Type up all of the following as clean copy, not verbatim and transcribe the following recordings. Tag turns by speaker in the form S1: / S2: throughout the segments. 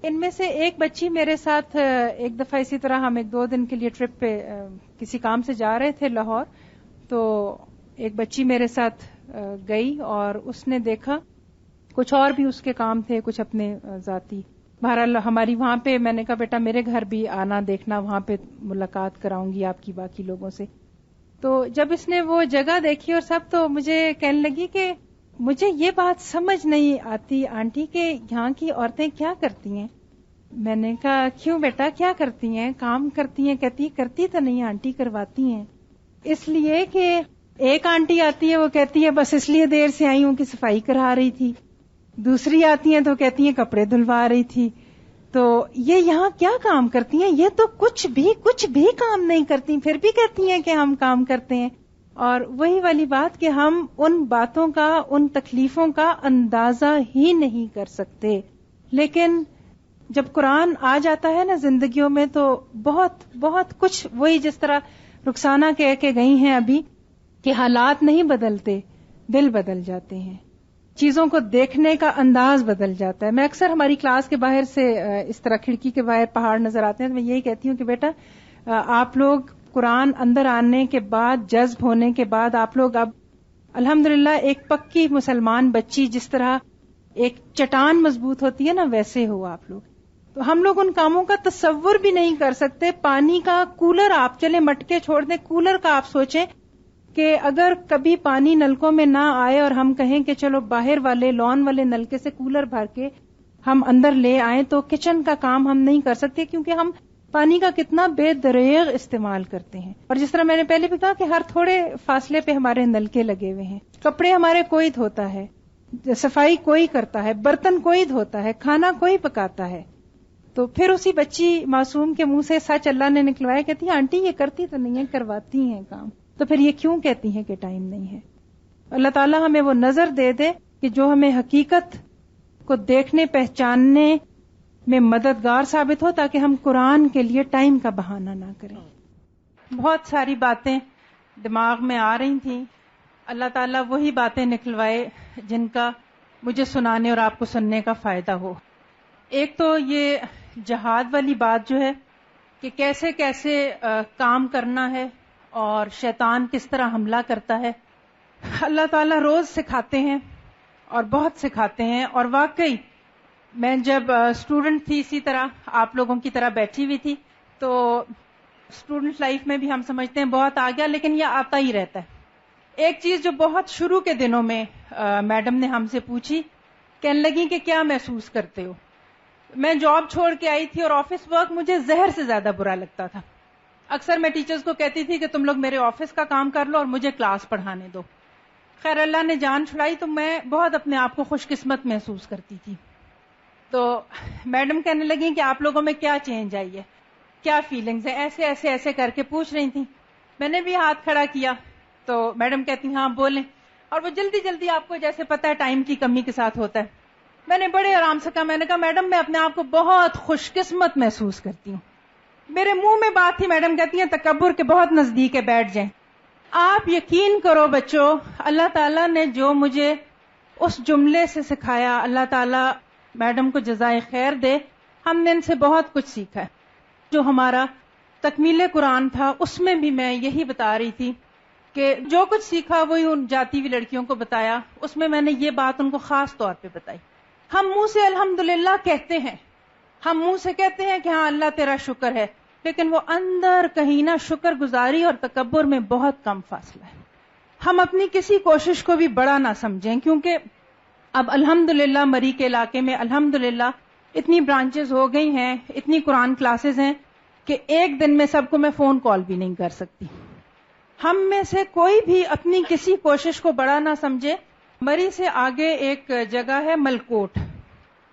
S1: ان میں سے ایک بچی میرے ساتھ ایک دفعہ اسی طرح ہم 1-2 دن کے لیے ٹرپ پہ کسی کام سے جا رہے تھے لاہور، تو ایک بچی میرے ساتھ گئی اور اس نے دیکھا کچھ اور بھی اس کے کام تھے، کچھ اپنے ذاتی. بہرحال ہماری وہاں پہ میں نے کہا بیٹا میرے گھر بھی آنا، دیکھنا، وہاں پہ ملاقات کراؤں گی آپ کی باقی لوگوں سے. تو جب اس نے وہ جگہ دیکھی اور سب، تو مجھے کہنے لگی کہ مجھے یہ بات سمجھ نہیں آتی آنٹی کہ یہاں کی عورتیں کیا کرتی ہیں. میں نے کہا کیوں بیٹا کیا کرتی ہیں؟ کام کرتی ہیں؟ کہتی کرتی تو نہیں آنٹی، کرواتی ہیں. اس لیے کہ ایک آنٹی آتی ہے وہ کہتی ہے بس اس لیے دیر سے آئی ہوں کہ صفائی کرا رہی تھی، دوسری آتی ہیں تو کہتی ہیں کپڑے دھلوا رہی تھی. تو یہ یہاں کیا کام کرتی ہیں؟ یہ تو کچھ بھی کام نہیں کرتی، پھر بھی کہتی ہیں کہ ہم کام کرتے ہیں. اور وہی والی بات کہ ہم ان باتوں کا، ان تکلیفوں کا اندازہ ہی نہیں کر سکتے. لیکن جب قرآن آ جاتا ہے نا زندگیوں میں تو بہت بہت کچھ، وہی جس طرح رخسانہ کہہ کے گئی ہیں ابھی کہ حالات نہیں بدلتے، دل بدل جاتے ہیں، چیزوں کو دیکھنے کا انداز بدل جاتا ہے. میں اکثر ہماری کلاس کے باہر سے اس طرح کھڑکی کے باہر پہاڑ نظر آتے ہیں تو میں یہی کہتی ہوں کہ بیٹا آپ لوگ قرآن اندر آنے کے بعد، جذب ہونے کے بعد، آپ لوگ اب الحمدللہ ایک پکی مسلمان بچی جس طرح ایک چٹان مضبوط ہوتی ہے نا، ویسے ہو آپ لوگ. تو ہم لوگ ان کاموں کا تصور بھی نہیں کر سکتے. پانی کا کولر، آپ چلے مٹکے چھوڑ دیں، کولر کا آپ سوچیں کہ اگر کبھی پانی نلکوں میں نہ آئے اور ہم کہیں کہ چلو باہر والے لان والے نلکے سے کولر بھر کے ہم اندر لے آئیں، تو کچن کا کام ہم نہیں کر سکتے کیونکہ ہم پانی کا کتنا بے دریغ استعمال کرتے ہیں. اور جس طرح میں نے پہلے بھی کہا کہ ہر تھوڑے فاصلے پہ ہمارے نلکے لگے ہوئے ہیں، کپڑے ہمارے کوئی دھوتا ہے، صفائی کوئی کرتا ہے، برتن کوئی دھوتا ہے، کھانا کوئی پکاتا ہے. تو پھر اسی بچی معصوم کے منہ سے سچ اللہ نے نکلوایا، کہتی ہیں آنٹی یہ کرتی تو نہیں ہے، کرواتی ہیں کام، تو پھر یہ کیوں کہتی ہیں کہ ٹائم نہیں ہے؟ اللہ تعالیٰ ہمیں وہ نظر دے دے کہ جو ہمیں حقیقت کو دیکھنے پہچاننے میں مددگار ثابت ہو، تاکہ ہم قرآن کے لیے ٹائم کا بہانہ نہ کریں. بہت ساری باتیں دماغ میں آ رہی تھیں، اللہ تعالیٰ وہی باتیں نکلوائے جن کا مجھے سنانے اور آپ کو سننے کا فائدہ ہو. ایک تو یہ جہاد والی بات جو ہے کہ کیسے کیسے کام کرنا ہے اور شیطان کس طرح حملہ کرتا ہے. اللہ تعالیٰ روز سکھاتے ہیں اور بہت سکھاتے ہیں. اور واقعی میں جب اسٹوڈنٹ تھی، اسی طرح آپ لوگوں کی طرح بیٹھی ہوئی تھی، تو اسٹوڈنٹ لائف میں بھی ہم سمجھتے ہیں بہت آ گیا، لیکن یہ آتا ہی رہتا ہے. ایک چیز جو بہت شروع کے دنوں میں میڈم نے ہم سے پوچھی، کہنے لگی کہ کیا محسوس کرتے ہو؟ میں جاب چھوڑ کے آئی تھی اور آفس ورک مجھے زہر سے زیادہ برا لگتا تھا. اکثر میں ٹیچرز کو کہتی تھی کہ تم لوگ میرے آفس کا کام کر لو اور مجھے کلاس پڑھانے دو. خیر اللہ نے جان چھڑائی تو میں بہت اپنے آپ کو خوش قسمت محسوس کرتی تھی. تو میڈم کہنے لگی کہ آپ لوگوں میں کیا چینج آئی ہے، کیا فیلنگز ہیں، ایسے ایسے ایسے کر کے پوچھ رہی تھیں. میں نے بھی ہاتھ کھڑا کیا تو میڈم کہتی ہاں بولیں، اور وہ جلدی جلدی آپ کو جیسے پتہ ہے ٹائم کی کمی کے ساتھ ہوتا ہے. میں نے بڑے آرام سے کہا، میں نے کہا میڈم میں اپنے آپ کو بہت خوش قسمت محسوس کرتی ہوں. میرے منہ میں بات تھی، میڈم کہتی ہیں تکبر کے بہت نزدیک ہے، بیٹھ جائیں. آپ یقین کرو بچوں، اللہ تعالیٰ نے جو مجھے اس جملے سے سکھایا، اللہ تعالیٰ میڈم کو جزائے خیر دے، ہم نے ان سے بہت کچھ سیکھا ہے. جو ہمارا تکمیل قرآن تھا اس میں بھی میں یہی بتا رہی تھی کہ جو کچھ سیکھا وہی ان جاتی ہوئی لڑکیوں کو بتایا. اس میں نے یہ بات ان کو خاص طور پہ بتائی. ہم منہ سے الحمدللہ کہتے ہیں، ہم منہ سے کہتے ہیں کہ ہاں اللہ تیرا شکر ہے، لیکن وہ اندر کہیں نہ شکر گزاری اور تکبر میں بہت کم فاصلہ ہے. ہم اپنی کسی کوشش کو بھی بڑا نہ سمجھیں، کیونکہ اب الحمدللہ مری کے علاقے میں الحمدللہ اتنی برانچز ہو گئی ہیں، اتنی قرآن کلاسز ہیں کہ ایک دن میں سب کو میں فون کال بھی نہیں کر سکتی. ہم میں سے کوئی بھی اپنی کسی کوشش کو بڑا نہ سمجھے. مری سے آگے ایک جگہ ہے ملکوٹ.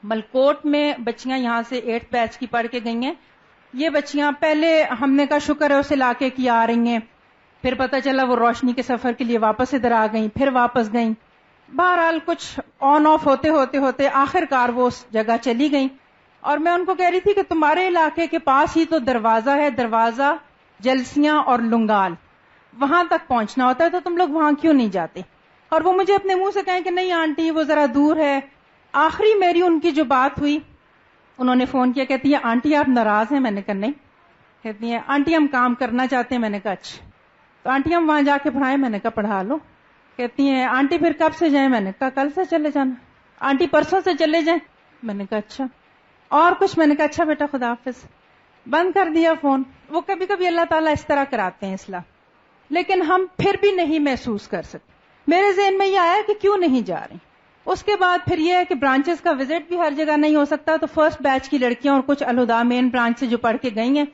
S1: ملکوٹ میں بچیاں یہاں سے 8th بیچ کی پڑھ کے گئی ہیں. یہ بچیاں پہلے ہم نے کہا شکر ہے اس علاقے کی آ رہی ہیں، پھر پتہ چلا وہ روشنی کے سفر کے لیے واپس ادھر آ گئیں، پھر واپس گئیں. بہرحال کچھ آن آف ہوتے ہوتے ہوتے آخر کار وہ اس جگہ چلی گئیں. اور میں ان کو کہہ رہی تھی کہ تمہارے علاقے کے پاس ہی تو دروازہ ہے، دروازہ جلسیاں اور لنگال، وہاں تک پہنچنا ہوتا ہے، تو تم لوگ وہاں کیوں نہیں جاتے؟ اور وہ مجھے اپنے منہ سے کہیں کہ نہیں آنٹی وہ ذرا دور ہے. آخری میری ان کی جو بات ہوئی
S2: انہوں نے فون کیا, کہتی ہے آنٹی آپ ناراض ہیں؟ میں نے کہا نہیں. کہتی ہیں آنٹی ہم کام کرنا چاہتے ہیں. میں نے کہا اچھا. تو آنٹی ہم وہاں جا کے پڑھائیں؟ میں نے کہا پڑھا لو. کہتی ہیں آنٹی پھر کب سے جائیں؟ میں نے کہا کل سے چلے جانا. آنٹی پرسوں سے چلے جائیں؟ میں نے کہا اچھا. اور کچھ؟ میں نے کہا اچھا بیٹا خدا حافظ. بند کر دیا فون. وہ کبھی کبھی اللہ تعالیٰ اس طرح کراتے ہیں اصلاح, لیکن ہم پھر بھی نہیں محسوس کر سکتے. میرے ذہن میں یہ آیا کہ کیوں نہیں جا رہی. اس کے بعد پھر یہ ہے کہ برانچز کا وزٹ بھی ہر جگہ نہیں ہو سکتا, تو فرسٹ بیچ کی لڑکیاں اور کچھ الہدا مین برانچ سے جو پڑھ کے گئی ہیں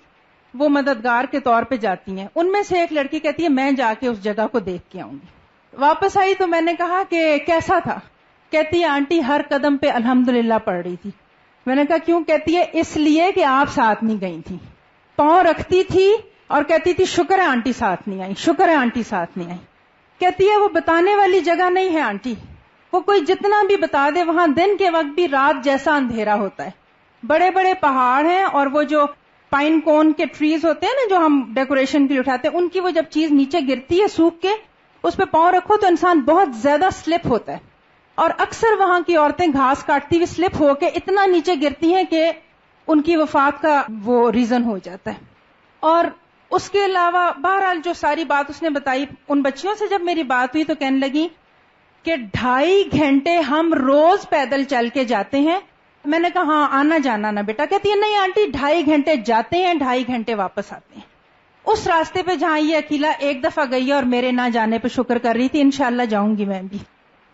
S2: وہ مددگار کے طور پہ جاتی ہیں. ان میں سے ایک لڑکی کہتی ہے میں جا کے اس جگہ کو دیکھ کے آؤں گی. واپس آئی تو میں نے کہا کہ کیسا تھا؟ کہتی ہے آنٹی ہر قدم پہ الحمدللہ پڑھ رہی تھی. میں نے کہا کیوں؟ کہتی ہے اس لیے کہ آپ ساتھ نہیں گئی تھی. پاؤں رکھتی تھی اور کہتی تھی شکر ہے آنٹی ساتھ نہیں آئی, شکر ہے آنٹی ساتھ نہیں آئی. کہتی ہے وہ بتانے والی جگہ نہیں ہے آنٹی, وہ کوئی جتنا بھی بتا دے وہاں دن کے وقت بھی رات جیسا اندھیرا ہوتا ہے. بڑے بڑے پہاڑ ہیں اور وہ جو پائن کون کے ٹریز ہوتے ہیں نا جو ہم ڈیکوریشن کے لیے اٹھاتے ہیں, ان کی وہ جب چیز نیچے گرتی ہے سوکھ کے, اس پہ پاؤں رکھو تو انسان بہت زیادہ سلپ ہوتا ہے. اور اکثر وہاں کی عورتیں گھاس کاٹتی ہوئی سلپ ہو کے اتنا نیچے گرتی ہیں کہ ان کی وفات کا وہ ریزن ہو جاتا ہے. اور اس کے علاوہ بہرحال جو ساری بات اس نے بتائی, ان بچیوں سے جب میری بات ہوئی تو کہنے لگی کہ 2.5 گھنٹے ہم روز پیدل چل کے جاتے ہیں. میں نے کہا ہاں آنا جانا نا بیٹا؟ کہتی ہے نہیں آنٹی 2.5 گھنٹے جاتے ہیں 2.5 گھنٹے واپس آتے ہیں. اس راستے پہ جہاں یہ اکیلا ایک دفعہ گئی ہے اور میرے نہ جانے پہ شکر کر رہی تھی. انشاءاللہ جاؤں گی میں بھی.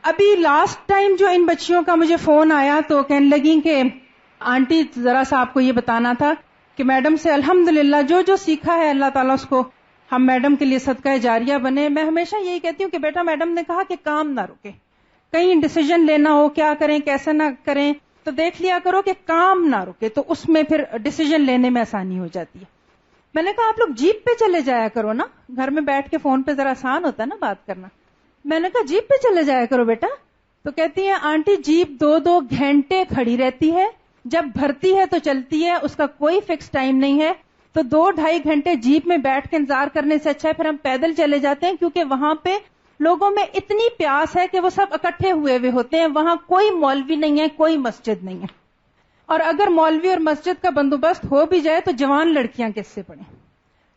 S2: ابھی لاسٹ ٹائم جو ان بچیوں کا مجھے فون آیا تو کہنے لگی کہ آنٹی ذرا سا آپ کو یہ بتانا تھا کہ میڈم سے الحمدللہ جو سیکھا ہے اللہ تعالیٰ اس کو ہم میڈم کے لیے صدقہ جاریہ بنے. میں ہمیشہ یہی کہتی ہوں کہ بیٹا میڈم نے کہا کہ کام نہ رکے, کہیں ڈیسیژن لینا ہو کیا کریں کیسے نہ کریں تو دیکھ لیا کرو کہ کام نہ رکے, تو اس میں پھر ڈیسیژن لینے میں آسانی ہو جاتی ہے. میں نے کہا آپ لوگ جیپ پہ چلے جایا کرو نا, گھر میں بیٹھ کے فون پہ ذرا آسان ہوتا ہے نا بات کرنا. میں نے کہا جیپ پہ چلے جایا کرو بیٹا. تو کہتی ہے آنٹی جیپ 2 گھنٹے کھڑی رہتی ہے, جب بھرتی ہے تو چلتی ہے, اس کا کوئی فکس ٹائم نہیں ہے. تو 2-2.5 گھنٹے جیپ میں بیٹھ کے انتظار کرنے سے اچھا ہے پھر ہم پیدل چلے جاتے ہیں, کیونکہ وہاں پہ لوگوں میں اتنی پیاس ہے کہ وہ سب اکٹھے ہوئے ہوتے ہیں. وہاں کوئی مولوی نہیں ہے, کوئی مسجد نہیں ہے, اور اگر مولوی اور مسجد کا بندوبست ہو بھی جائے تو جوان لڑکیاں کس سے پڑھیں.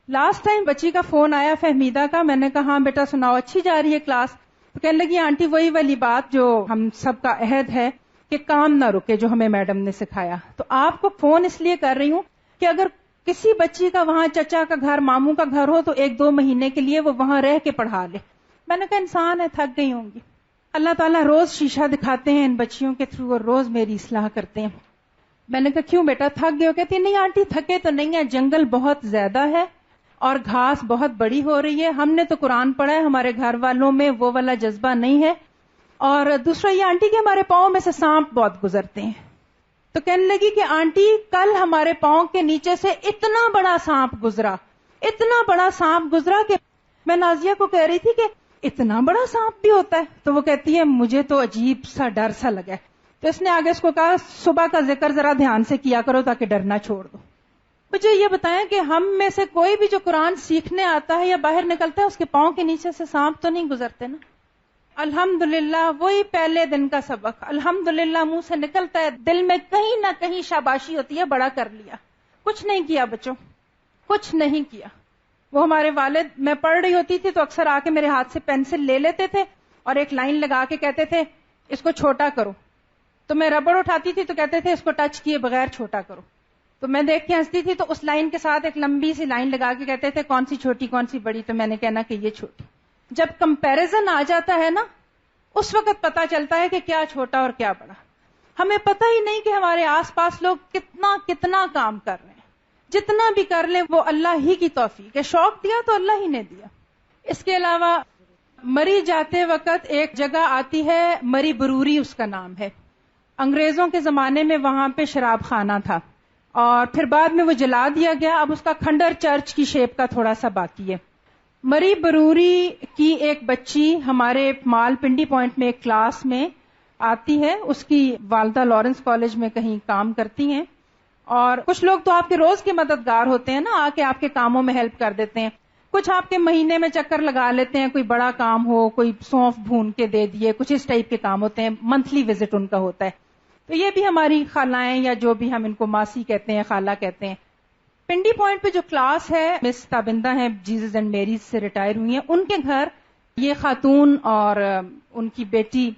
S2: لاسٹ ٹائم بچی کا فون آیا فہمیدہ کا. میں نے کہا ہاں بیٹا سناؤ اچھی جا رہی ہے کلاس؟ تو کہنے لگی آنٹی وہی والی بات جو ہم سب کا عہد ہے کہ کام نہ رکے جو ہمیں میڈم نے سکھایا. تو آپ کو فون اس لیے کر رہی ہوں کہ اگر کسی بچی کا وہاں چچا کا گھر ماموں کا گھر ہو تو 1-2 مہینے کے لیے وہ وہاں رہ کے پڑھا لے. میں نے کہا انسان ہے تھک گئی ہوں گی. اللہ تعالیٰ روز شیشہ دکھاتے ہیں ان بچیوں کے تھرو اور روز میری اصلاح کرتے ہیں. میں نے کہا کیوں بیٹا تھک گئے ہو؟ کہتی نہیں آنٹی تھکے تو نہیں ہے, جنگل بہت زیادہ ہے اور گھاس بہت بڑی ہو رہی ہے. ہم نے تو قرآن پڑھا ہے, ہمارے گھر والوں میں وہ والا جذبہ نہیں ہے. اور دوسرا یہ آنٹی کہ ہمارے پاؤں میں سے سانپ بہت گزرتے ہیں. تو کہنے لگی کہ آنٹی کل ہمارے پاؤں کے نیچے سے اتنا بڑا سانپ گزرا, اتنا بڑا سانپ گزرا کہ میں نازیہ کو کہہ رہی تھی کہ اتنا بڑا سانپ بھی ہوتا ہے. تو وہ کہتی ہے مجھے تو عجیب سا ڈر سا لگا. تو اس نے آگے اس کو کہا صبح کا ذکر ذرا دھیان سے کیا کرو تاکہ ڈرنا چھوڑ دو. مجھے یہ بتائیں کہ ہم میں سے کوئی بھی جو قرآن سیکھنے آتا ہے یا باہر نکلتا ہے اس کے پاؤں کے نیچے سے سانپ تو نہیں گزرتے نا؟ الحمدللہ وہی پہلے دن کا سبق الحمدللہ منہ سے نکلتا ہے, دل میں کہیں نہ کہیں شاباشی ہوتی ہے بڑا کر لیا. کچھ نہیں کیا بچوں, کچھ نہیں کیا. وہ ہمارے والد میں پڑھ رہی ہوتی تھی تو اکثر آ کے میرے ہاتھ سے پینسل لے لیتے تھے اور ایک لائن لگا کے کہتے تھے اس کو چھوٹا کرو. تو میں ربڑ اٹھاتی تھی تو کہتے تھے اس کو ٹچ کیے بغیر چھوٹا کرو. تو میں دیکھ کے ہنستی تھی تو اس لائن کے ساتھ ایک لمبی سی لائن لگا کے کہتے تھے کون سی چھوٹی کون سی بڑی. تو میں نے کہنا کہ یہ چھوٹی. جب کمپیریزن آ جاتا ہے نا اس وقت پتا چلتا ہے کہ کیا چھوٹا اور کیا بڑا. ہمیں پتہ ہی نہیں کہ ہمارے آس پاس لوگ کتنا کام کر رہے ہیں. جتنا بھی کر لیں وہ اللہ ہی کی توفیق ہے. شوق دیا تو اللہ ہی نے دیا. اس کے علاوہ مری جاتے وقت ایک جگہ آتی ہے مری بروری اس کا نام ہے. انگریزوں کے زمانے میں وہاں پہ شراب خانہ تھا اور پھر بعد میں وہ جلا دیا گیا. اب اس کا کھنڈر چرچ کی شیپ کا تھوڑا سا باقی ہے. مری بروری کی ایک بچی ہمارے مال پنڈی پوائنٹ میں ایک کلاس میں آتی ہے. اس کی والدہ لارنس کالج میں کہیں کام کرتی ہیں اور کچھ لوگ تو آپ کے روز کے مددگار ہوتے ہیں نا, آ کے آپ کے کاموں میں ہیلپ کر دیتے ہیں. کچھ آپ کے مہینے میں چکر لگا لیتے ہیں, کوئی بڑا کام ہو, کوئی سونف بھون کے دے دیے, کچھ اس ٹائپ کے کام ہوتے ہیں. منتھلی وزٹ ان کا ہوتا ہے. تو یہ بھی ہماری خالائیں یا جو بھی ہم ان کو ماسی کہتے ہیں، خالہ کہتے ہیں. پنڈی پوائنٹ پہ جو کلاس ہے، مس تابندہ ہیں، جیزس اینڈ میریز سے ریٹائر ہوئی ہیں، ان کے گھر یہ خاتون اور ان کی بیٹی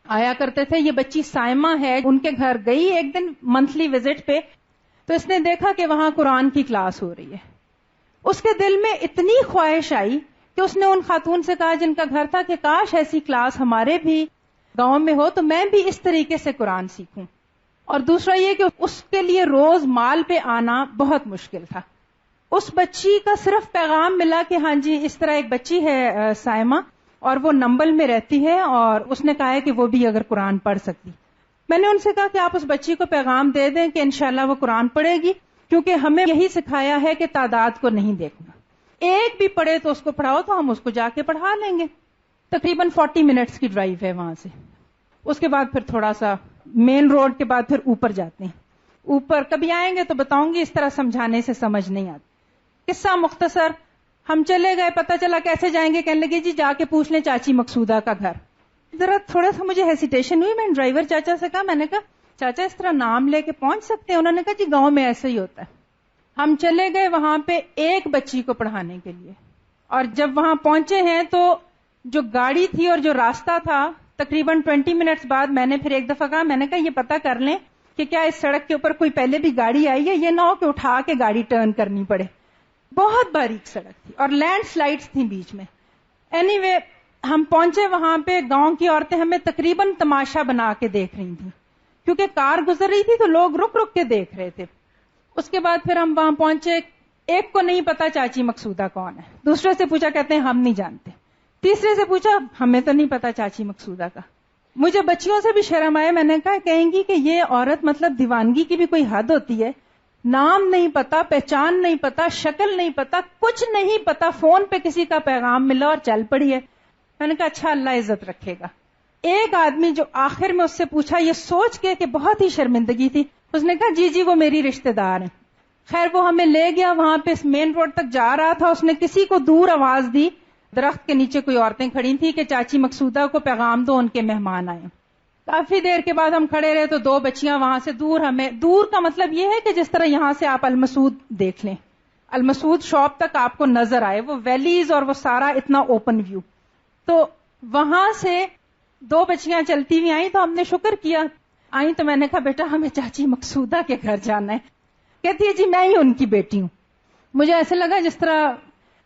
S2: آیا کرتے تھے. یہ بچی سائمہ ہے، ان کے گھر گئی ایک دن منتھلی وزٹ پہ، تو اس نے دیکھا کہ وہاں قرآن کی کلاس ہو رہی ہے. اس کے دل میں اتنی خواہش آئی کہ اس نے ان خاتون سے کہا جن کا گھر تھا کہ کاش ایسی کلاس ہمارے بھی گاؤں میں ہو تو میں بھی اس طریقے سے قرآن سیکھوں. اور دوسرا یہ کہ اس کے لیے روز مال پہ آنا بہت مشکل تھا. اس بچی کا صرف پیغام ملا کہ ہاں جی اس طرح ایک بچی ہے سائمہ اور وہ نمبل میں رہتی ہے اور اس نے کہا ہے کہ وہ بھی اگر قرآن پڑھ سکتی. میں نے ان سے کہا کہ آپ اس بچی کو پیغام دے دیں کہ انشاءاللہ وہ قرآن پڑھے گی، کیونکہ ہمیں یہی سکھایا ہے کہ تعداد کو نہیں دیکھنا، ایک بھی پڑھے تو اس کو پڑھاؤ تو ہم اس کو جا کے پڑھا لیں گے. تقریباً 40 منٹس کی ڈرائیو ہے وہاں سے. اس کے بعد پھر تھوڑا سا مین روڈ کے بعد پھر اوپر جاتے ہیں. اوپر کبھی آئیں گے تو بتاؤں گی، اس طرح سمجھانے سے سمجھ نہیں آتی. قصہ مختصر، ہم چلے گئے، پتہ چلا کیسے جائیں گے، کہنے لگے جی جا کے پوچھ لیں چاچی مقصودہ کا گھر. ذرا تھوڑا سا مجھے ہیسیٹیشن ہوئی. میں ڈرائیور چاچا سے کہا، میں نے کہا چاچا اس طرح نام لے کے پہنچ سکتے ہیں؟ انہوں نے کہا جی گاؤں میں ایسا ہی ہوتا ہے. ہم چلے گئے وہاں پہ ایک بچی کو پڑھانے کے لیے، اور جب وہاں پہنچے ہیں تو جو گاڑی تھی اور جو راستہ تھا، تقریباً 20 منٹس بعد میں نے پھر ایک دفعہ کہا، میں نے کہا یہ پتہ کر لیں کہ کیا اس سڑک کے اوپر کوئی پہلے بھی گاڑی آئی ہے، یہ نہ ہو کہ اٹھا کے گاڑی ٹرن کرنی پڑے. بہت باریک سڑک تھی اور لینڈ سلائڈز تھیں بیچ میں. اینی وے ہم پہنچے وہاں پہ، گاؤں کی عورتیں ہمیں تقریباً تماشا بنا کے دیکھ رہی تھیں کیونکہ کار گزر رہی تھی تو لوگ رک رک کے دیکھ رہے تھے. اس کے بعد پھر ہم وہاں پہنچے. ایک کو نہیں پتا چاچی مقصودہ کون ہے، دوسرے سے پوچھا، کہتے ہیں ہم نہیں جانتے. تیسرے سے پوچھا، ہمیں تو نہیں پتا چاچی مقصودہ کا. مجھے بچیوں سے بھی شرم آئے. میں نے کہا کہیں گی کہ یہ عورت مطلب دیوانگی کی بھی کوئی حد ہوتی ہے، نام نہیں پتا، پہچان نہیں پتا، شکل نہیں پتا، کچھ نہیں پتا، فون پہ کسی کا پیغام ملا اور چل پڑی ہے. میں نے کہا اچھا اللہ عزت رکھے گا. ایک آدمی جو آخر میں اس سے پوچھا یہ سوچ کے کہ بہت ہی شرمندگی تھی، اس نے کہا جی وہ میری رشتہ دار ہیں. خیر وہ ہمیں لے گیا، وہاں پہ اس مین روڈ تک جا رہا تھا، اس نے کسی کو دور آواز دی، درخت کے نیچے کوئی عورتیں کھڑی تھیں کہ چاچی مقصودہ کو پیغام دو، ان کے مہمان آئے. کافی دیر کے بعد ہم کھڑے رہے تو دو بچیاں وہاں سے دور، ہمیں دور کا مطلب یہ ہے کہ جس طرح یہاں سے آپ المسعود دیکھ لیں، المسعود شاپ تک آپ کو نظر آئے، وہ ویلیز اور وہ سارا اتنا اوپن ویو. تو وہاں سے دو بچیاں چلتی ہوئی آئیں تو ہم نے شکر کیا. آئیں تو میں نے کہا بیٹا ہمیں چاچی مقصودہ کے گھر جانا ہے. کہتی ہے جی میں ہی ان کی بیٹی ہوں. مجھے ایسے لگا جس طرح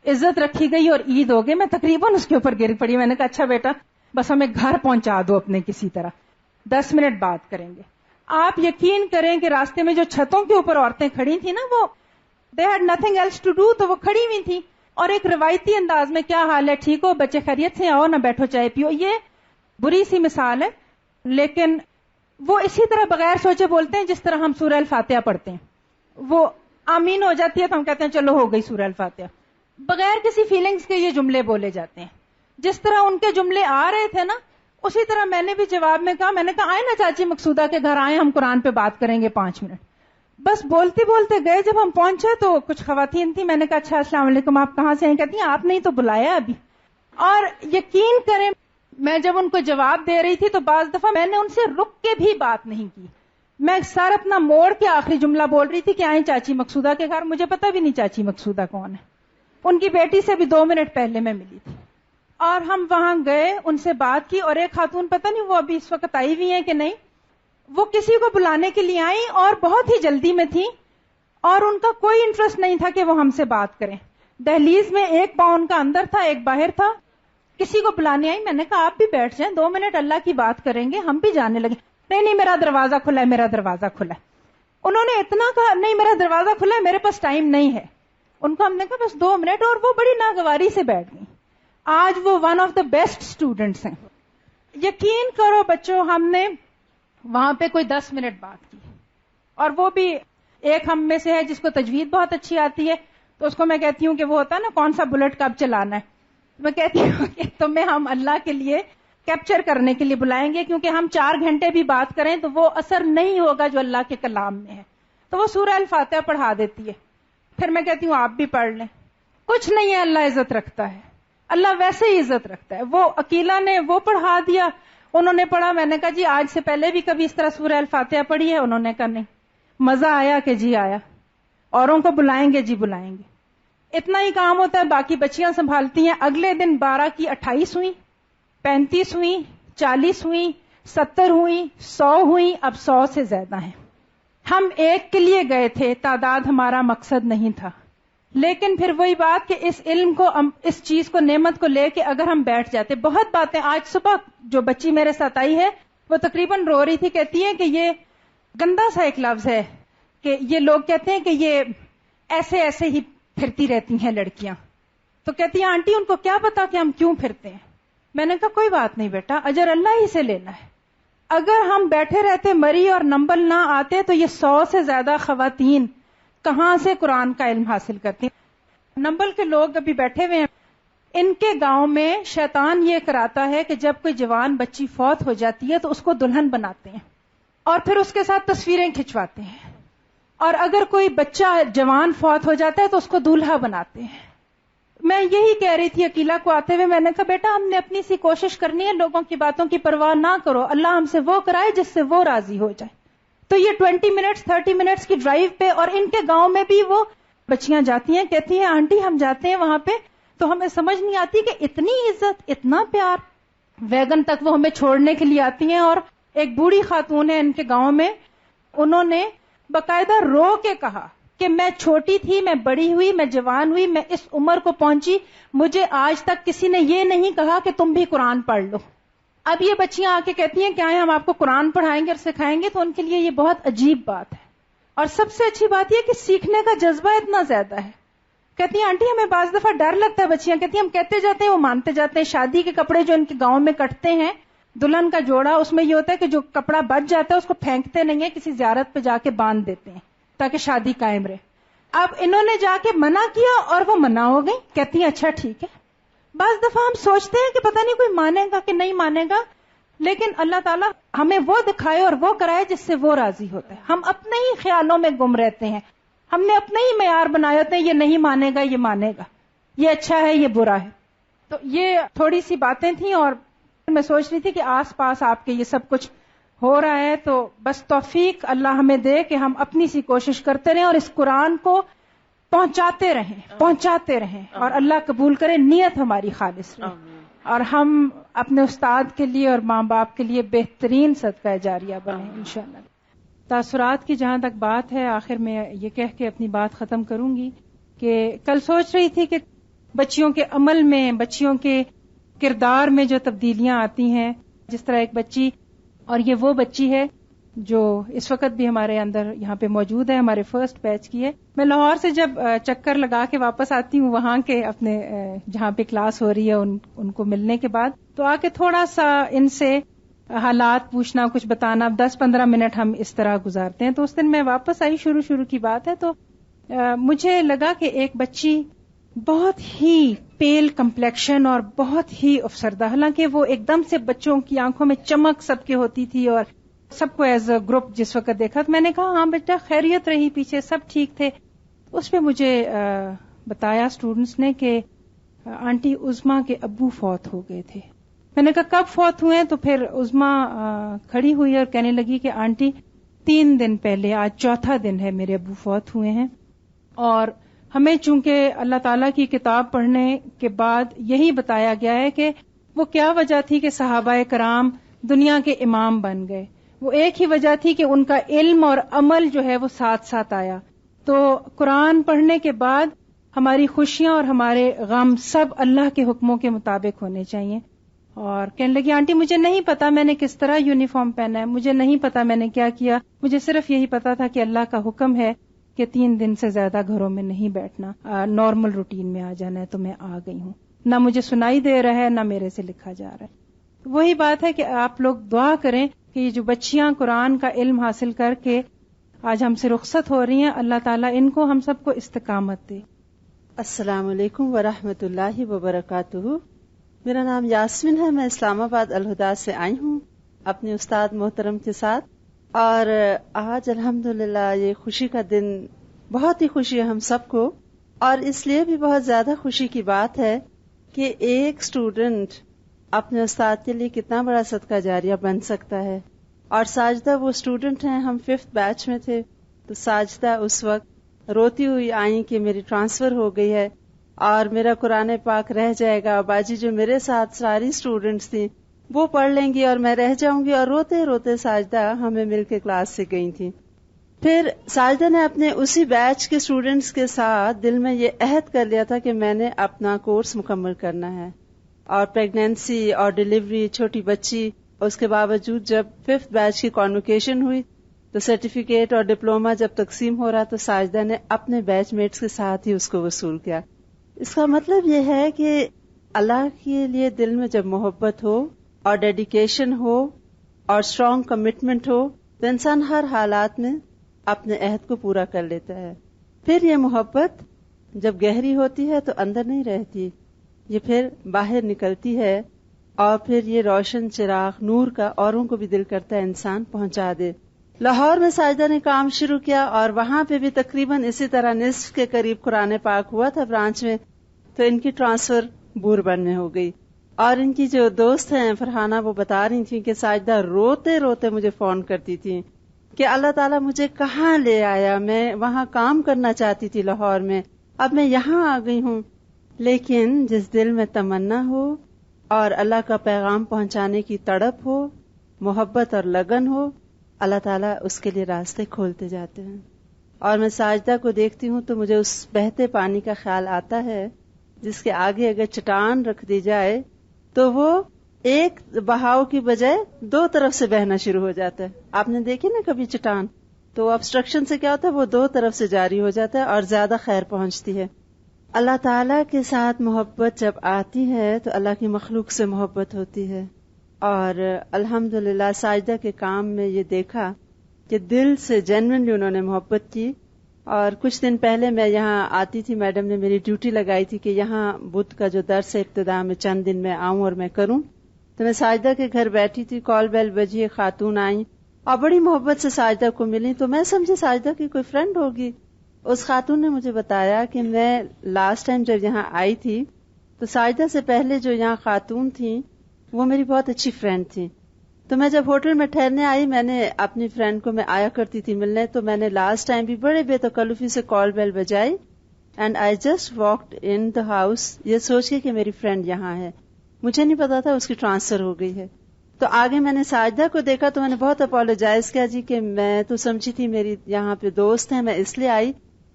S2: عزت رکھی گئی اور عید ہو گئی. میں تقریباً اس کے اوپر گر پڑی. میں نے کہا اچھا بیٹا بس ہمیں گھر پہنچا دو اپنے کسی طرح، 10 منٹ بات کریں گے. آپ یقین کریں کہ راستے میں جو چھتوں کے اوپر عورتیں کھڑی تھیں نا، وہ they had nothing else to do، تو وہ کھڑی ہوئی تھیں اور ایک روایتی انداز میں کیا حال ہے، ٹھیک ہو بچے خیریت سے، آؤ نہ بیٹھو چائے پیو. یہ بری سی مثال ہے لیکن وہ اسی طرح بغیر سوچے بولتے ہیں جس طرح ہم سورہ الفاتحہ پڑھتے ہیں. وہ آمین ہو جاتی ہے تو ہم کہتے ہیں چلو ہو گئی سورہ الفاتحہ. بغیر کسی فیلنگز کے یہ جملے بولے جاتے ہیں. جس طرح ان کے جملے آ رہے تھے نا، اسی طرح میں نے بھی جواب میں کہا، میں نے کہا آئے نا چاچی مقصودہ کے گھر آئے، ہم قرآن پہ بات کریں گے 5 منٹ. بس بولتے بولتے گئے. جب ہم پہنچے تو کچھ خواتین تھیں. میں نے کہا اچھا السلام علیکم، آپ کہاں سے ہیں؟ کہتی ہیں آپ نے ہی تو بلایا ابھی. اور یقین کریں میں جب ان کو جواب دے رہی تھی تو بعض دفعہ میں نے ان سے رک کے بھی بات نہیں کی. میں سارا اپنا موڑ کے آخری جملہ بول رہی تھی کہ آئیں چاچی مقصودہ کے گھر. مجھے پتہ بھی نہیں چاچی مقصودہ کون ہے. ان کی بیٹی سے بھی 2 منٹ پہلے میں ملی تھی. اور ہم وہاں گئے، ان سے بات کی. اور ایک خاتون پتہ نہیں وہ ابھی اس وقت آئی ہوئی ہیں کہ نہیں، وہ کسی کو بلانے کے لیے آئیں اور بہت ہی جلدی میں تھی اور ان کا کوئی انٹرسٹ نہیں تھا کہ وہ ہم سے بات کریں. دہلیز میں ایک پاؤں ان کا اندر تھا، ایک باہر تھا. کسی کو بلانے آئی. میں نے کہا آپ بھی بیٹھ جائیں، 2 منٹ اللہ کی بات کریں گے. ہم بھی جانے لگے. نہیں میرا دروازہ کھلا ہے، میرا دروازہ کھلا ہے. انہوں نے اتنا کہا نہیں میرا دروازہ کھلا ہے، میرے پاس ٹائم نہیں ہے. ان کو ہم نے کہا بس 2 منٹ، اور وہ بڑی ناگواری سے بیٹھ گئی. آج وہ one of the best students ہیں. یقین کرو بچوں، ہم نے وہاں پہ کوئی 10 منٹ بات کی. اور وہ بھی ایک ہم میں سے ہے جس کو تجوید بہت اچھی آتی ہے، تو اس کو میں کہتی ہوں کہ وہ ہوتا ہے نا کون سا بلٹ کب چلانا ہے. میں کہتی ہوں کہ تمہیں ہم اللہ کے لیے کیپچر کرنے کے لیے بلائیں گے، کیونکہ ہم 4 گھنٹے بھی بات کریں تو وہ اثر نہیں ہوگا جو اللہ کے کلام میں ہے. تو وہ سورہ الفاتحہ پڑھا دیتی ہے. پھر میں کہتی ہوں آپ بھی پڑھ لیں. کچھ نہیں ہے، اللہ عزت رکھتا ہے، اللہ ویسے ہی عزت رکھتا ہے. وہ عقیلہ نے وہ پڑھا دیا. انہوں نے پڑھا, میں نے کہا جی آج سے پہلے بھی کبھی اس طرح سورہ الفاتحہ پڑھی ہے؟ انہوں نے کہا نہیں. مزہ آیا کہ جی آیا. اوروں کو بلائیں گے؟ جی بلائیں گے. اتنا ہی کام ہوتا ہے, باقی بچیاں سنبھالتی ہیں. اگلے دن 12 کی 28 ہوئی, 35 ہوئی, 40 ہوئی, 70 ہوئی, 100 ہوئی, اب 100 سے زیادہ ہیں. ہم ایک کے لیے گئے تھے, تعداد ہمارا مقصد نہیں تھا. لیکن پھر وہی بات کہ اس علم کو, اس چیز کو, نعمت کو لے کے اگر ہم بیٹھ جاتے. بہت باتیں, آج صبح جو بچی میرے ساتھ آئی ہے وہ تقریباً رو رہی تھی, کہتی ہے کہ یہ گندا سا ایک لفظ ہے کہ یہ لوگ کہتے ہیں کہ یہ ایسے ایسے ہی پھرتی رہتی ہیں لڑکیاں. تو کہتی ہیں آنٹی ان کو کیا پتا کہ ہم کیوں پھرتے ہیں. میں نے کہا کوئی بات نہیں بیٹا, اجر اللہ ہی سے لینا ہے. اگر ہم بیٹھے رہتے مری اور نمبر نہ آتے تو یہ 100 سے زیادہ خواتین کہاں سے قرآن کا علم حاصل کرتی. نمبل کے لوگ ابھی بیٹھے ہوئے ہیں, ان کے گاؤں میں شیطان یہ کراتا ہے کہ جب کوئی جوان بچی فوت ہو جاتی ہے تو اس کو دلہن بناتے ہیں اور پھر اس کے ساتھ تصویریں کھنچواتے ہیں, اور اگر کوئی بچہ جوان فوت ہو جاتا ہے تو اس کو دولہا بناتے ہیں. میں یہی کہہ رہی تھی عقیلہ کو آتے ہوئے, میں نے کہا بیٹا ہم نے اپنی سی کوشش کرنی ہے, لوگوں کی باتوں کی پرواہ نہ کرو, اللہ ہم سے وہ کرائے جس سے وہ راضی ہو جائے. تو یہ 20 منٹس 30 منٹس کی ڈرائیو پہ, اور ان کے گاؤں میں بھی وہ بچیاں جاتی ہیں, کہتی ہیں آنٹی ہم جاتے ہیں وہاں پہ تو ہمیں سمجھ نہیں آتی کہ اتنی عزت, اتنا پیار. ویگن تک وہ ہمیں چھوڑنے کے لیے آتی ہیں. اور ایک بوڑھی خاتون ہے ان کے گاؤں میں, انہوں نے باقاعدہ رو کے کہا کہ میں چھوٹی تھی, میں بڑی ہوئی, میں جوان ہوئی, میں اس عمر کو پہنچی, مجھے آج تک کسی نے یہ نہیں کہا کہ تم بھی قرآن پڑھ لو. اب یہ بچیاں آ کے کہتی ہیں کہ آئے ہم آپ کو قرآن پڑھائیں گے اور سکھائیں گے, تو ان کے لیے یہ بہت عجیب بات ہے. اور سب سے اچھی بات یہ کہ سیکھنے کا جذبہ اتنا زیادہ ہے. کہتی ہیں آنٹی ہمیں بعض دفعہ ڈر لگتا ہے, بچیاں کہتی ہیں ہم کہتے جاتے ہیں وہ مانتے جاتے ہیں. شادی کے کپڑے جو ان کے گاؤں میں کٹتے ہیں, دلہن کا جوڑا, اس میں یہ ہوتا ہے کہ جو کپڑا بچ جاتا ہے اس کو پھینکتے نہیں ہیں, کسی زیارت پہ جا کے باندھ دیتے ہیں تاکہ شادی قائم رہے. اب انہوں نے جا کے منع کیا اور وہ منع ہو گئی. کہتی ہیں اچھا ٹھیک ہے. بعض دفعہ ہم سوچتے ہیں کہ پتہ نہیں کوئی مانے گا کہ نہیں مانے گا, لیکن اللہ تعالیٰ ہمیں وہ دکھائے اور وہ کرائے جس سے وہ راضی ہوتا ہے. ہم اپنے ہی خیالوں میں گم رہتے ہیں, ہم نے اپنے ہی معیار بنائے ہوتے ہیں, یہ نہیں مانے گا, یہ مانے گا, یہ اچھا ہے, یہ برا ہے. تو یہ تھوڑی سی باتیں تھیں, اور میں سوچ رہی تھی کہ آس پاس آپ کے یہ سب کچھ ہو رہا ہے, تو بس توفیق اللہ ہمیں دے کہ ہم اپنی سی کوشش کرتے رہیں اور اس قرآن کو پہنچاتے رہیں, اور اللہ قبول کرے, نیت ہماری خالص رہے, اور ہم اپنے استاد کے لیے اور ماں باپ کے لیے بہترین صدقہ جاریہ بنیں انشاءاللہ. تاثرات کی جہاں تک بات ہے, آخر میں یہ کہہ کے اپنی بات ختم کروں گی کہ کل سوچ رہی تھی کہ بچیوں کے عمل میں, بچیوں کے کردار میں جو تبدیلیاں آتی ہیں, جس طرح ایک بچی, اور یہ وہ بچی ہے جو اس وقت بھی ہمارے اندر یہاں پہ موجود ہے, ہمارے فرسٹ بیچ کی ہے. میں لاہور سے جب چکر لگا کے واپس آتی ہوں وہاں کے اپنے جہاں پہ کلاس ہو رہی ہے ان کو ملنے کے بعد, تو آ کے تھوڑا سا ان سے حالات پوچھنا, کچھ بتانا, 10-15 منٹ ہم اس طرح گزارتے ہیں. تو اس دن میں واپس آئی, شروع کی بات ہے, تو مجھے لگا کہ ایک بچی بہت ہی پیل کمپلیکشن اور بہت ہی افسردہ, حالانکہ وہ ایک دم سے بچوں کی آنکھوں میں چمک سب کے ہوتی تھی اور سب کو ایز اے گروپ جس وقت دیکھا تو میں نے کہا ہاں بیٹا خیریت رہی, پیچھے سب ٹھیک تھے. اس پہ مجھے بتایا اسٹوڈنٹس نے کہ آنٹی عظما کے ابو فوت ہو گئے تھے. میں نے کہا کب فوت ہوئے؟ تو پھر عظما کھڑی ہوئی اور کہنے لگی کہ آنٹی 3 دن پہلے, آج 4تھا دن ہے میرے ابو فوت ہوئے ہیں. اور ہمیں چونکہ اللہ تعالیٰ کی کتاب پڑھنے کے بعد یہی بتایا گیا ہے کہ وہ کیا وجہ تھی کہ صحابہ کرام دنیا کے امام بن گئے, وہ ایک ہی وجہ تھی کہ ان کا علم اور عمل جو ہے وہ ساتھ ساتھ آیا. تو قرآن پڑھنے کے بعد ہماری خوشیاں اور ہمارے غم سب اللہ کے حکموں کے مطابق ہونے چاہیے. اور کہنے لگی آنٹی مجھے نہیں پتا میں نے کس طرح یونیفارم پہنا ہے, مجھے نہیں پتا میں نے کیا کیا, مجھے صرف یہی پتا تھا کہ اللہ کا حکم ہے کہ 3 دن سے زیادہ گھروں میں نہیں بیٹھنا, نارمل روٹین میں آ جانا ہے. تو میں آ گئی ہوں, نہ مجھے سنائی دے رہا ہے نہ میرے سے لکھا جا رہا ہے. وہی بات ہے کہ آپ لوگ دعا کریں کہ یہ جو بچیاں قرآن کا علم حاصل کر کے آج ہم سے رخصت ہو رہی ہیں, اللہ تعالیٰ ان کو ہم سب کو استقامت دے.
S3: السلام علیکم ورحمۃ اللہ وبرکاتہ. میرا نام یاسمین ہے, میں اسلام آباد الہدا سے آئی ہوں اپنے استاد محترم کے ساتھ. اور آج الحمدللہ یہ خوشی کا دن, بہت ہی خوشی ہے ہم سب کو, اور اس لیے بھی بہت زیادہ خوشی کی بات ہے کہ ایک اسٹوڈنٹ اپنے استاد کے لیے کتنا بڑا صدقہ جاریہ بن سکتا ہے. اور ساجدہ وہ اسٹوڈنٹ ہیں، ہم 5th بیچ میں تھے، تو ساجدہ اس وقت روتی ہوئی آئیں کہ میری ٹرانسفر ہو گئی ہے اور میرا قرآن پاک رہ جائے گا. باجی جو میرے ساتھ ساری اسٹوڈنٹس تھیں وہ پڑھ لیں گی اور میں رہ جاؤں گی، اور روتے روتے ساجدہ ہمیں مل کے کلاس سے گئی تھی. پھر ساجدہ نے اپنے اسی بیچ کے اسٹوڈنٹس کے ساتھ دل میں یہ عہد کر لیا تھا کہ میں نے اپنا کورس مکمل کرنا ہے. اور پریگنینسی اور ڈیلیوری، چھوٹی بچی، اس کے باوجود جب 5th بیچ کی کانوکیشن ہوئی تو سرٹیفکیٹ اور ڈپلوما جب تقسیم ہو رہا تو ساجدہ نے اپنے بیچ میٹس کے ساتھ ہی اس کو وصول کیا. اس کا مطلب یہ ہے کہ اللہ کے لیے دل میں جب محبت ہو اور ڈیڈیکیشن ہو اور اسٹرانگ کمٹمنٹ ہو تو انسان ہر حالات میں اپنے عہد کو پورا کر لیتا ہے. پھر یہ محبت جب گہری ہوتی ہے تو اندر نہیں رہتی، یہ پھر باہر نکلتی ہے، اور پھر یہ روشن چراغ نور کا اوروں کو بھی دل کرتا ہے انسان پہنچا دے. لاہور میں ساجدہ نے کام شروع کیا اور وہاں پہ بھی تقریباً اسی طرح نصف کے قریب قرآن پاک ہوا تھا برانچ میں، تو ان کی ٹرانسفر بوربن میں ہو گئی. اور ان کی جو دوست ہیں فرحانہ، وہ بتا رہی تھیں کہ ساجدہ روتے روتے مجھے فون کرتی تھی کہ اللہ تعالیٰ مجھے کہاں لے آیا، میں وہاں کام کرنا چاہتی تھی لاہور میں، اب میں یہاں آ گئی ہوں. لیکن جس دل میں تمنا ہو اور اللہ کا پیغام پہنچانے کی تڑپ ہو، محبت اور لگن ہو، اللہ تعالیٰ اس کے لیے راستے کھولتے جاتے ہیں. اور میں ساجدہ کو دیکھتی ہوں تو مجھے اس بہتے پانی کا خیال آتا ہے جس کے آگے اگر چٹان رکھ دی جائے تو وہ ایک بہاؤ کی بجائے 2 طرف سے بہنا شروع ہو جاتا ہے. آپ نے دیکھی نا کبھی چٹان، تو ابسٹرکشن سے کیا ہوتا ہے، وہ 2 طرف سے جاری ہو جاتا ہے اور زیادہ خیر پہنچتی ہے. اللہ تعالیٰ کے ساتھ محبت جب آتی ہے تو اللہ کی مخلوق سے محبت ہوتی ہے. اور الحمدللہ ساجدہ کے کام میں یہ دیکھا کہ دل سے جینوئنلی انہوں نے محبت کی. اور کچھ دن پہلے میں یہاں آتی تھی، میڈم نے میری ڈیوٹی لگائی تھی کہ یہاں بدھ کا جو درس ہے ابتدا میں چند دن میں آؤں اور میں کروں. تو میں ساجدہ کے گھر بیٹھی تھی، کال بیل بجی، ایک خاتون آئیں اور بڑی محبت سے ساجدہ کو ملی. تو میں سمجھی ساجدہ کی کوئی فرینڈ ہوگی. اس خاتون نے مجھے بتایا کہ میں لاسٹ ٹائم جب یہاں آئی تھی تو ساجدہ سے پہلے جو یہاں خاتون تھیں وہ میری بہت اچھی فرینڈ تھی. تو میں جب ہوٹل میں ٹھہرنے آئی، میں نے اپنی فرینڈ کو، میں آیا کرتی تھی ملنے، تو میں نے لاسٹ ٹائم بھی بڑے بے تکلفی سے کال بیل بجائی and I just walked in the house, یہ سوچ کے کہ میری فرینڈ یہاں ہے. مجھے نہیں پتا تھا اس کی ٹرانسفر ہو گئی ہے. تو آگے میں نے ساجدہ کو دیکھا تو میں نے بہت اپولوجائز کیا جی کہ میں تو سمجھی تھی میری یہاں پہ دوست ہیں، میں اس لیے آئی.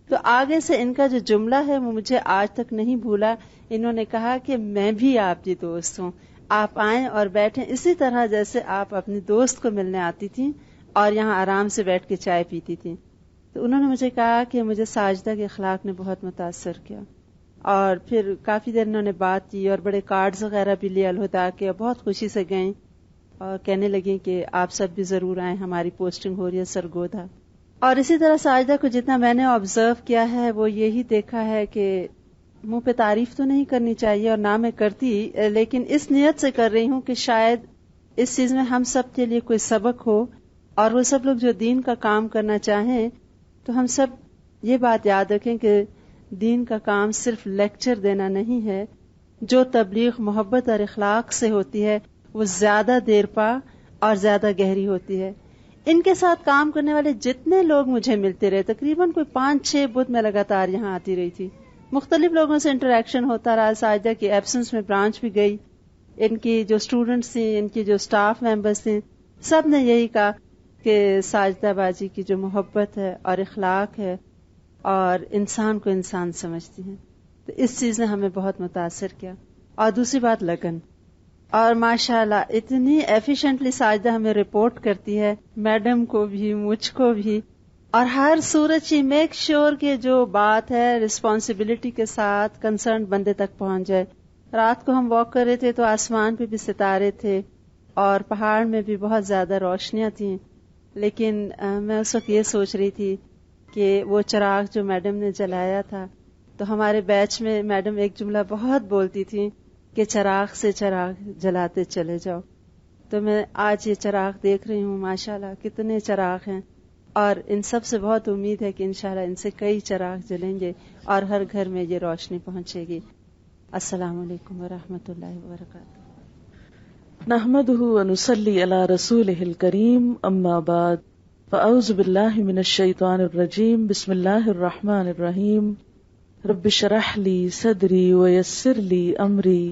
S3: تو آگے سے ان کا جو جملہ ہے وہ مجھے آج تک نہیں بھولا. انہوں نے کہا کہ میں بھی آپ کی دوست ہوں، آپ آئیں اور بیٹھیں اسی طرح جیسے آپ اپنی دوست کو ملنے آتی تھیں اور یہاں آرام سے بیٹھ کے چائے پیتی تھیں. تو انہوں نے مجھے کہا کہ مجھے ساجدہ کے اخلاق نے بہت متاثر کیا. اور پھر کافی دیر انہوں نے بات کی اور بڑے کارڈز وغیرہ بھی لیے الہدا کے، بہت خوشی سے گئیں اور کہنے لگیں کہ آپ سب بھی ضرور آئیں، ہماری پوسٹنگ ہو رہی ہے سرگودا. اور اسی طرح ساجدہ کو جتنا میں نے آبزرو کیا ہے وہ یہی دیکھا ہے کہ منہ پہ تعریف تو نہیں کرنی چاہیے اور نہ میں کرتی، لیکن اس نیت سے کر رہی ہوں کہ شاید اس چیز میں ہم سب کے لیے کوئی سبق ہو، اور وہ سب لوگ جو دین کا کام کرنا چاہیں تو ہم سب یہ بات یاد رکھیں کہ دین کا کام صرف لیکچر دینا نہیں ہے. جو تبلیغ محبت اور اخلاق سے ہوتی ہے وہ زیادہ دیر پا اور زیادہ گہری ہوتی ہے. ان کے ساتھ کام کرنے والے جتنے لوگ مجھے ملتے رہے، تقریباً کوئی 5-6 بدھ میں لگاتار یہاں آتی رہی تھی، مختلف لوگوں سے انٹریکشن ہوتا رہا. ساجدہ کی ایبسنس میں برانچ بھی گئی، ان کی جو اسٹوڈنٹس تھیں، ان کی جو اسٹاف ممبرس تھے، سب نے یہی کہا کہ ساجدہ باجی کی جو محبت ہے اور اخلاق ہے اور انسان کو انسان سمجھتی ہیں. تو اس چیز نے ہمیں بہت متاثر کیا. اور دوسری بات لگن، اور ماشاءاللہ اتنی ایفیشینٹلی ساجدہ ہمیں رپورٹ کرتی ہے، میڈم کو بھی مجھ کو بھی، اور ہر صورت شی میک شیور کہ جو بات ہے رسپانسبلٹی کے ساتھ کنسرن بندے تک پہنچ جائے. رات کو ہم واک کر رہے تھے تو آسمان پہ بھی ستارے تھے اور پہاڑ میں بھی بہت زیادہ روشنیاں تھیں، لیکن میں اس وقت یہ سوچ رہی تھی کہ وہ چراغ جو میڈم نے جلایا تھا، تو ہمارے بیچ میں میڈم ایک جملہ بہت بولتی تھی کہ چراغ سے چراغ جلاتے چلے جاؤ. تو میں آج یہ چراغ دیکھ رہی ہوں، ماشاءاللہ کتنے چراغ ہیں، اور ان سب سے بہت امید ہے کہ انشاءاللہ ان سے کئی چراغ جلیں گے اور ہر گھر میں یہ روشنی پہنچے گی. السلام علیکم ورحمۃ اللہ وبرکاتہ.
S4: نحمده ونصلي على رسوله الكريم اما بعد فاعوذ بالله من الشيطان الرجيم بسم الله الرحمن الرحيم رب اشرح لي صدري ويسر لي امري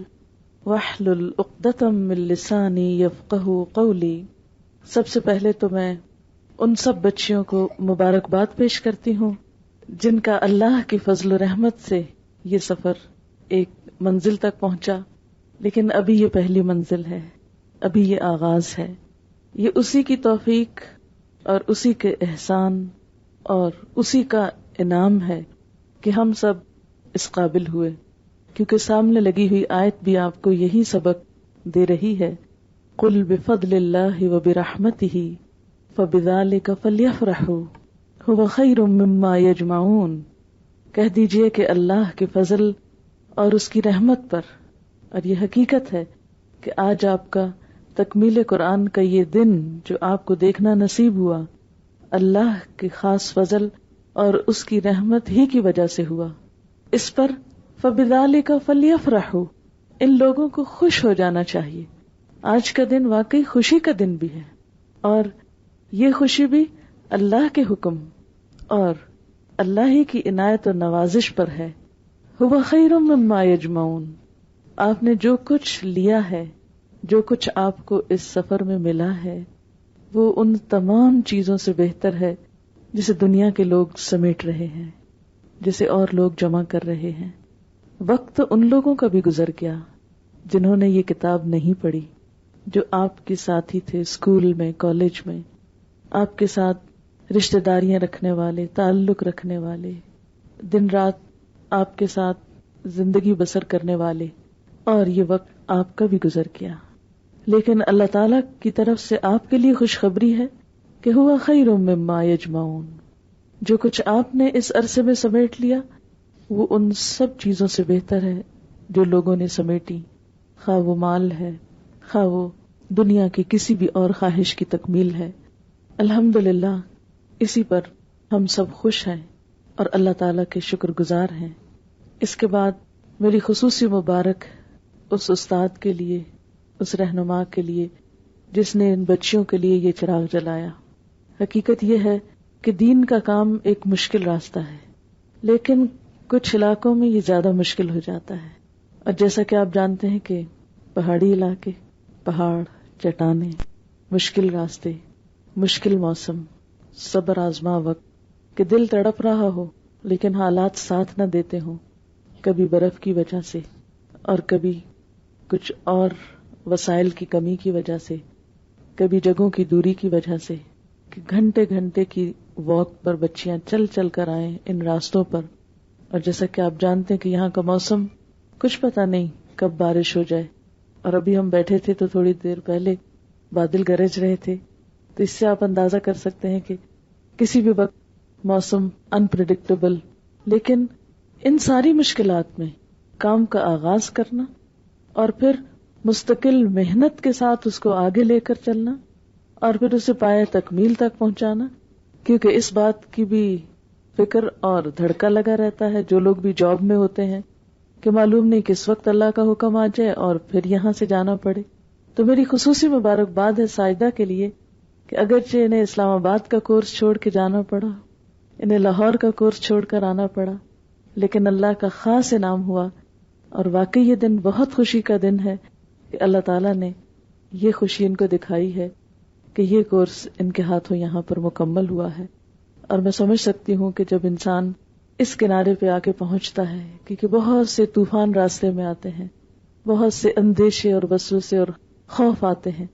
S4: واحلل عقدة من لساني يفقهوا قولي. سب سے پہلے تو میں ان سب بچیوں کو مبارکباد پیش کرتی ہوں جن کا اللہ کی فضل و رحمت سے یہ سفر ایک منزل تک پہنچا، لیکن ابھی یہ پہلی منزل ہے، ابھی یہ آغاز ہے. یہ اسی کی توفیق اور اسی کے احسان اور اسی کا انعام ہے کہ ہم سب اس قابل ہوئے، کیونکہ سامنے لگی ہوئی آیت بھی آپ کو یہی سبق دے رہی ہے. قل بفضل اللہ وبرحمتہ فبذلک فلیفرحوا ھو خیر مما یجمعون. کہہ دیجئے کہ اللہ کے فضل اور اس کی رحمت پر، اور یہ حقیقت ہے کہ آج آپ کا تکمیل قرآن کا یہ دن جو آپ کو دیکھنا نصیب ہوا، اللہ کے خاص فضل اور اس کی رحمت ہی کی وجہ سے ہوا. اس پر فبذالک فلیفرحوا، ان لوگوں کو خوش ہو جانا چاہیے. آج کا دن واقعی خوشی کا دن بھی ہے، اور یہ خوشی بھی اللہ کے حکم اور اللہ ہی کی عنایت اور نوازش پر ہے. ھو خیر مما یجمعون. آپ نے جو کچھ لیا ہے، جو کچھ آپ کو اس سفر میں ملا ہے، وہ ان تمام چیزوں سے بہتر ہے جسے دنیا کے لوگ سمیٹ رہے ہیں، جسے اور لوگ جمع کر رہے ہیں. وقت ان لوگوں کا بھی گزر گیا جنہوں نے یہ کتاب نہیں پڑھی، جو آپ کے ساتھی تھے اسکول میں، کالج میں، آپ کے ساتھ رشتہ داریاں رکھنے والے، تعلق رکھنے والے، دن رات آپ کے ساتھ زندگی بسر کرنے والے، اور یہ وقت آپ کا بھی گزر گیا. لیکن اللہ تعالیٰ کی طرف سے آپ کے لیے خوشخبری ہے کہ ھو خیر مما یجمعون. جو کچھ آپ نے اس عرصے میں سمیٹ لیا وہ ان سب چیزوں سے بہتر ہے جو لوگوں نے سمیٹی، خواہ وہ مال ہے، خواہ وہ دنیا کی کسی بھی اور خواہش کی تکمیل ہے. الحمدللہ اسی پر ہم سب خوش ہیں اور اللہ تعالیٰ کے شکر گزار ہیں. اس کے بعد میری خصوصی مبارک اس استاد کے لیے، اس رہنما کے لیے جس نے ان بچیوں کے لیے یہ چراغ جلایا. حقیقت یہ ہے کہ دین کا کام ایک مشکل راستہ ہے، لیکن کچھ علاقوں میں یہ زیادہ مشکل ہو جاتا ہے. اور جیسا کہ آپ جانتے ہیں کہ پہاڑی علاقے، پہاڑ، چٹانیں، مشکل راستے، مشکل موسم، صبر آزما وقت کہ دل تڑپ رہا ہو لیکن حالات ساتھ نہ دیتے ہوں، کبھی برف کی وجہ سے اور کبھی کچھ اور وسائل کی کمی کی وجہ سے، کبھی جگہوں کی دوری کی وجہ سے، کہ گھنٹے گھنٹے کی واک پر بچیاں چل چل کر آئیں ان راستوں پر. اور جیسا کہ آپ جانتے ہیں کہ یہاں کا موسم کچھ پتہ نہیں کب بارش ہو جائے، اور ابھی ہم بیٹھے تھے تو تھوڑی دیر پہلے بادل گرج رہے تھے. تو اس سے آپ اندازہ کر سکتے ہیں کہ کسی بھی وقت موسم انپریڈکٹیبل. لیکن ان ساری مشکلات میں کام کا آغاز کرنا اور پھر مستقل محنت کے ساتھ اس کو آگے لے کر چلنا اور پھر اسے پائے تکمیل تک پہنچانا، کیونکہ اس بات کی بھی فکر اور دھڑکا لگا رہتا ہے جو لوگ بھی جاب میں ہوتے ہیں کہ معلوم نہیں کس وقت اللہ کا حکم آ جائے اور پھر یہاں سے جانا پڑے. تو میری خصوصی مبارکباد ہے ساجدہ کے لیے کہ اگرچہ انہیں اسلام آباد کا کورس چھوڑ کے جانا پڑا، انہیں لاہور کا کورس چھوڑ کر آنا پڑا، لیکن اللہ کا خاص انعام ہوا. اور واقعی یہ دن بہت خوشی کا دن ہے کہ اللہ تعالیٰ نے یہ خوشی ان کو دکھائی ہے کہ یہ کورس ان کے ہاتھوں یہاں پر مکمل ہوا ہے. اور میں سمجھ سکتی ہوں کہ جب انسان اس کنارے پہ آ کے پہنچتا ہے، کیونکہ بہت سے طوفان راستے میں آتے ہیں، بہت سے اندیشے اور وسوسے اور خوف آتے ہیں،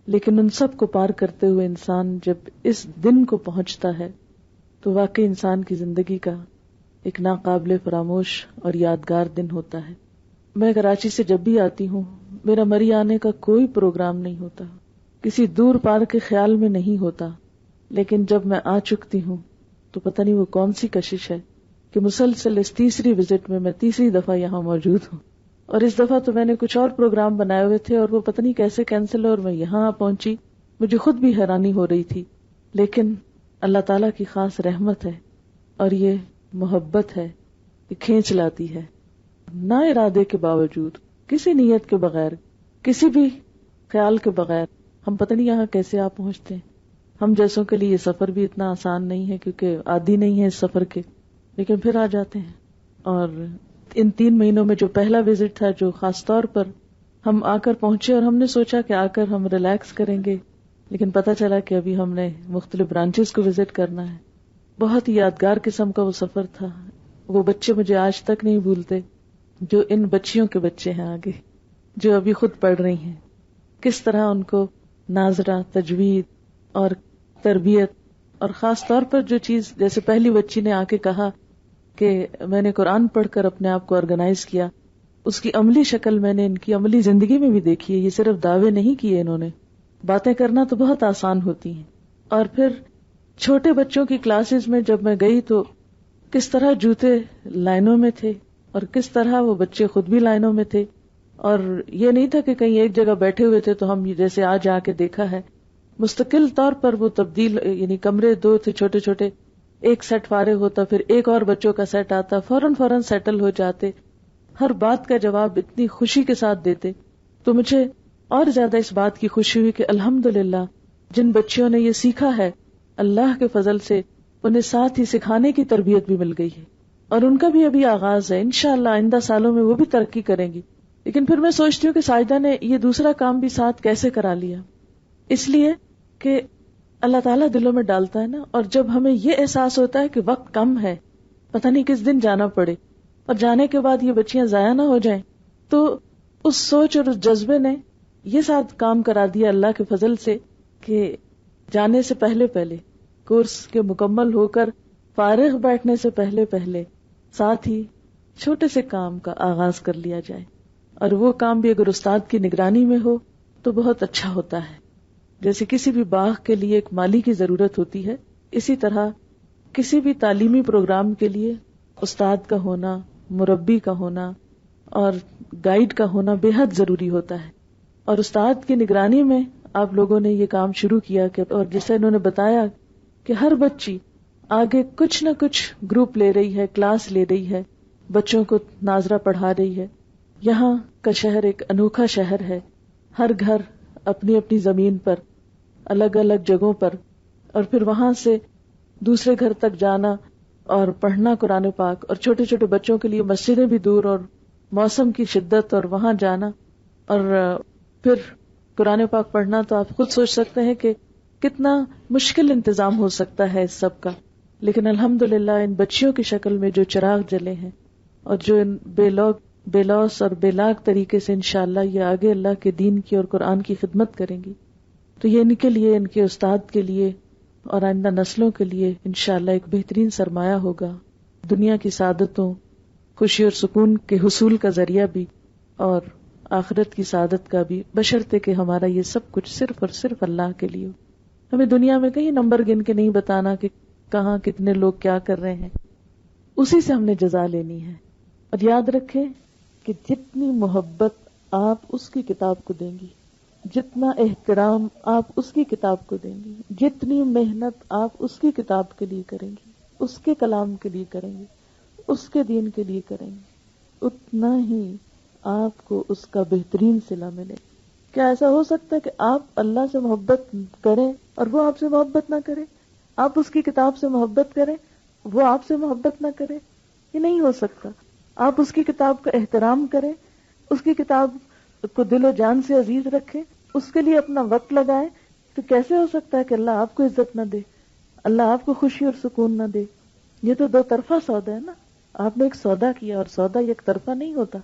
S4: لیکن ان سب کو پار کرتے ہوئے انسان جب اس دن کو پہنچتا ہے تو واقعی انسان کی زندگی کا ایک ناقابل فراموش اور یادگار دن ہوتا ہے. میں کراچی سے جب بھی آتی ہوں میرا مری آنے کا کوئی پروگرام نہیں ہوتا، کسی دور پار کے خیال میں نہیں ہوتا، لیکن جب میں آ چکتی ہوں تو پتہ نہیں وہ کون سی کشش ہے کہ مسلسل اس تیسری وزٹ میں تیسری دفعہ یہاں موجود ہوں. اور اس دفعہ تو میں نے کچھ اور پروگرام بنائے ہوئے تھے اور وہ پتہ نہیں کیسے کینسل اور میں یہاں پہنچی. مجھے خود بھی حیرانی ہو رہی تھی، لیکن اللہ تعالیٰ کی خاص رحمت ہے اور یہ محبت ہے کہ کھینچ لاتی ہے. نہ ارادے کے باوجود، کسی نیت کے بغیر، کسی بھی خیال کے بغیر. ہم پتہ نہیں یہاں کیسے آپ پہنچتے ہیں. ہم جیسوں کے لیے یہ سفر بھی اتنا آسان نہیں ہے کیونکہ عادی نہیں ہے اس سفر کے، لیکن پھر آ جاتے ہیں. اور ان 3 مہینوں میں جو پہلا وزٹ تھا، جو خاص طور پر ہم آ کر پہنچے اور ہم نے سوچا کہ آ کر ہم ریلیکس کریں گے، لیکن پتہ چلا کہ ابھی ہم نے مختلف برانچز کو وزٹ کرنا ہے. بہت ہی یادگار قسم کا وہ سفر تھا. وہ بچے مجھے آج تک نہیں بھولتے جو ان بچیوں کے بچے ہیں آگے، جو ابھی خود پڑھ رہی ہیں. کس طرح ان کو ناظرہ، تجوید اور تربیت، اور خاص طور پر جو چیز، جیسے پہلی بچی نے آ کے کہا کہ میں نے قرآن پڑھ کر اپنے آپ کو آرگنائز کیا، اس کی عملی شکل میں نے ان کی عملی زندگی میں بھی دیکھی ہے. یہ صرف دعوے نہیں کیے انہوں نے. باتیں کرنا تو بہت آسان ہوتی ہیں. اور پھر چھوٹے بچوں کی کلاسز میں جب میں گئی تو کس طرح جوتے لائنوں میں تھے اور کس طرح وہ بچے خود بھی لائنوں میں تھے. اور یہ نہیں تھا کہ کہیں ایک جگہ بیٹھے ہوئے تھے تو ہم جیسے آج آ کے دیکھا ہے، مستقل طور پر وہ تبدیل، یعنی کمرے 2 تھے چھوٹے چھوٹے، ایک سیٹ فارغ ہوتا، پھر ایک اور بچوں کا سیٹ آتا، فوراً سیٹل ہو جاتے، ہر بات کا جواب اتنی خوشی کے ساتھ دیتے. تو مجھے اور زیادہ اس بات کی خوشی ہوئی کہ الحمدللہ جن بچیوں نے یہ سیکھا ہے، اللہ کے فضل سے انہیں ساتھ ہی سکھانے کی تربیت بھی مل گئی ہے، اور ان کا بھی ابھی آغاز ہے. انشاءاللہ آئندہ سالوں میں وہ بھی ترقی کریں گی. لیکن پھر میں سوچتی ہوں کہ ساجدہ نے یہ دوسرا کام بھی ساتھ کیسے کرا لیا. اس لیے کہ اللہ تعالیٰ دلوں میں ڈالتا ہے نا، اور جب ہمیں یہ احساس ہوتا ہے کہ وقت کم ہے، پتہ نہیں کس دن جانا پڑے، اور جانے کے بعد یہ بچیاں ضائع نہ ہو جائیں، تو اس سوچ اور اس جذبے نے یہ ساتھ کام کرا دیا اللہ کے فضل سے کہ جانے سے پہلے کورس کے مکمل ہو کر فارغ بیٹھنے سے پہلے ساتھ ہی چھوٹے سے کام کا آغاز کر لیا جائے. اور وہ کام بھی اگر استاد کی نگرانی میں ہو تو بہت اچھا ہوتا ہے. جیسے کسی بھی باغ کے لیے ایک مالی کی ضرورت ہوتی ہے، اسی طرح کسی بھی تعلیمی پروگرام کے لیے استاد کا ہونا، مربی کا ہونا اور گائیڈ کا ہونا بے حد ضروری ہوتا ہے. اور استاد کی نگرانی میں آپ لوگوں نے یہ کام شروع کیا کہ، اور جیسے انہوں نے بتایا کہ ہر بچی آگے کچھ نہ کچھ گروپ لے رہی ہے، کلاس لے رہی ہے، بچوں کو ناظرہ پڑھا رہی ہے. یہاں کا شہر ایک انوکھا شہر ہے. ہر گھر اپنی اپنی زمین پر، الگ الگ جگہوں پر، اور پھر وہاں سے دوسرے گھر تک جانا اور پڑھنا قرآن پاک، اور چھوٹے چھوٹے بچوں کے لیے مسجدیں بھی دور، اور موسم کی شدت، اور وہاں جانا اور پھر قرآن پاک پڑھنا. تو آپ خود سوچ سکتے ہیں کہ کتنا مشکل انتظام ہو سکتا ہے اس سب کا. لیکن الحمدللہ ان بچیوں کی شکل میں جو چراغ جلے ہیں، اور جو ان بے لوث اور بے لاگ طریقے سے انشاءاللہ یہ آگے اللہ کے دین کی اور قرآن کی خدمت کریں گی، تو یہ ان کے لیے، ان کے استاد کے لیے اور آئندہ نسلوں کے لیے انشاءاللہ ایک بہترین سرمایہ ہوگا، دنیا کی سعادتوں، خوشی اور سکون کے حصول کا ذریعہ بھی، اور آخرت کی سعادت کا بھی، بشرطے کہ ہمارا یہ سب کچھ صرف اور صرف اللہ کے لیے ہو. ہمیں دنیا میں کہیں نمبر گن کے نہیں بتانا کہ کہاں کتنے لوگ کیا کر رہے ہیں، اسی سے ہم نے جزا لینی ہے. اور یاد رکھیں کہ جتنی محبت آپ اس کی کتاب کو دیں گی، جتنا احترام آپ اس کی کتاب کو دیں گی، جتنی محنت آپ اس کی کتاب کے لیے کریں گی، اس کے کلام کے لیے کریں گی، اس کے دین کے لیے کریں گی، اتنا ہی آپ کو اس کا بہترین صلہ ملے. کیا ایسا ہو سکتا ہے کہ آپ اللہ سے محبت کریں اور وہ آپ سے محبت نہ کرے؟ آپ اس کی کتاب سے محبت کریں، وہ آپ سے محبت نہ کرے؟ یہ نہیں ہو سکتا. آپ اس کی کتاب کا احترام کریں، اس کی کتاب کو دل و جان سے عزیز رکھیں، اس کے لیے اپنا وقت لگائیں، تو کیسے ہو سکتا ہے کہ اللہ آپ کو عزت نہ دے، اللہ آپ کو خوشی اور سکون نہ دے؟ یہ تو دو طرفہ سودا ہے نا. آپ نے ایک سودا کیا، اور سودا ایک طرفہ نہیں ہوتا،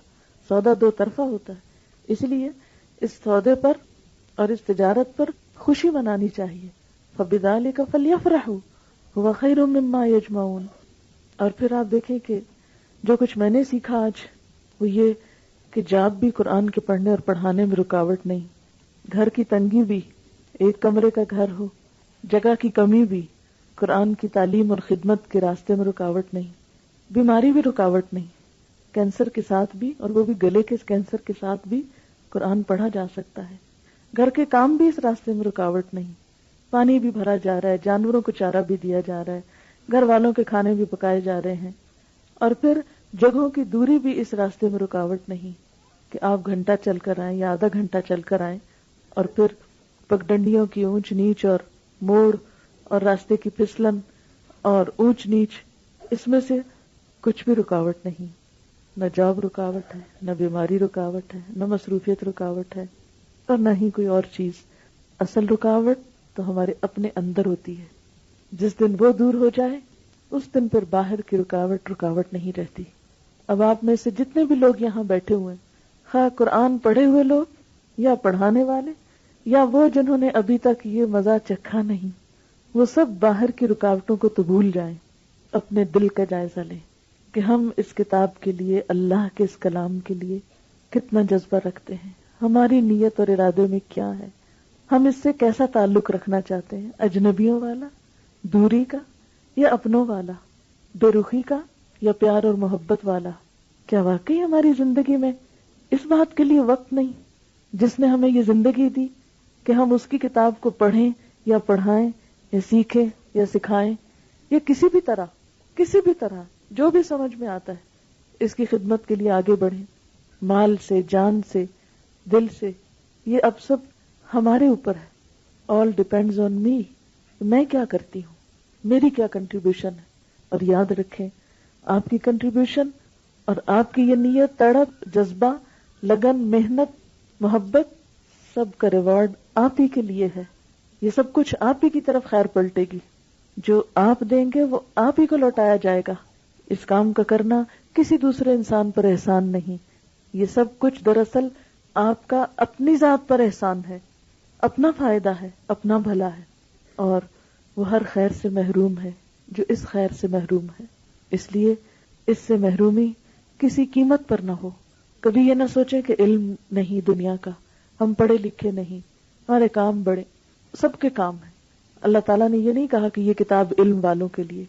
S4: سودا دو طرفہ ہوتا ہے. اس لیے اس سودے پر اور اس تجارت پر خوشی منانی چاہیے. فَبِذَلِكَ فَلْيَفْرَحُوا هُوَ خَيْرٌ مِّمَّا يَجْمَعُونَ. اور پھر آپ دیکھیں کہ جو کچھ میں نے سیکھا آج وہ یہ کہ جاب بھی قرآن کے پڑھنے اور پڑھانے میں رکاوٹ نہیں، گھر کی تنگی بھی، ایک کمرے کا گھر ہو، جگہ کی کمی بھی قرآن کی تعلیم اور خدمت کے راستے میں رکاوٹ نہیں، بیماری بھی رکاوٹ نہیں، کینسر کے ساتھ بھی، اور وہ بھی گلے کے کینسر کے ساتھ بھی قرآن پڑھا جا سکتا ہے. گھر کے کام بھی اس راستے میں رکاوٹ نہیں، پانی بھی بھرا جا رہا ہے، جانوروں کو چارہ بھی دیا جا رہا ہے، گھر والوں کے کھانے بھی پکائے جا رہے ہیں. اور پھر جگہوں کی دوری بھی اس راستے میں رکاوٹ نہیں کہ آپ گھنٹہ چل کر آئیں یا آدھا گھنٹہ چل کر آئیں اور پھر پگڈنڈیوں کی اونچ نیچ اور موڑ اور راستے کی پھسلن اور اونچ نیچ، اس میں سے کچھ بھی رکاوٹ نہیں. نہ جاب رکاوٹ ہے، نہ بیماری رکاوٹ ہے، نہ مصروفیت رکاوٹ ہے، اور نہ ہی کوئی اور چیز. اصل رکاوٹ تو ہمارے اپنے اندر ہوتی ہے. جس دن وہ دور ہو جائے اس دن پھر باہر کی رکاوٹ نہیں رہتی. اب آپ میں سے جتنے بھی لوگ یہاں بیٹھے ہوئے ہیں، خواہ قرآن پڑھے ہوئے لوگ یا پڑھانے والے یا وہ جنہوں نے ابھی تک یہ مزہ چکھا نہیں، وہ سب باہر کی رکاوٹوں کو تو بھول جائیں. اپنے دل کا جائزہ لیں کہ ہم اس کتاب کے لیے، اللہ کے اس کلام کے لیے کتنا جذبہ رکھتے ہیں، ہماری نیت اور ارادے میں کیا ہے، ہم اس سے کیسا تعلق رکھنا چاہتے ہیں، اجنبیوں والا، دوری کا یا اپنوں والا، بے رخی کا یا پیار اور محبت والا. کیا واقعی ہماری زندگی میں اس بات کے لیے وقت نہیں جس نے ہمیں یہ زندگی دی کہ ہم اس کی کتاب کو پڑھیں یا پڑھائیں یا سیکھیں یا سکھائیں یا کسی بھی طرح جو بھی سمجھ میں آتا ہے اس کی خدمت کے لیے آگے بڑھیں، مال سے، جان سے، دل سے. یہ اب سب ہمارے اوپر ہے. آل ڈیپینڈز آن می. میں کیا کرتی ہوں، میری کیا کنٹریبیوشن ہے. اور یاد رکھیں، آپ کی کنٹریبیوشن اور آپ کی یہ نیت، تڑپ، جذبہ، لگن، محنت، محبت، سب کا ریوارڈ آپ ہی کے لیے ہے. یہ سب کچھ آپ ہی کی طرف خیر پلٹے گی. جو آپ دیں گے وہ آپ ہی کو لوٹایا جائے گا. اس کام کا کرنا کسی دوسرے انسان پر احسان نہیں. یہ سب کچھ دراصل آپ کا اپنی ذات پر احسان ہے، اپنا فائدہ ہے، اپنا بھلا ہے. اور وہ ہر خیر سے محروم ہے جو اس خیر سے محروم ہے. اس لیے اس سے محرومی کسی قیمت پر نہ ہو. کبھی یہ نہ سوچیں کہ علم نہیں دنیا کا، ہم پڑھے لکھے نہیں، ہمارے کام بڑے. سب کے کام ہیں. اللہ تعالیٰ نے یہ نہیں کہا کہ یہ کتاب علم والوں کے لیے،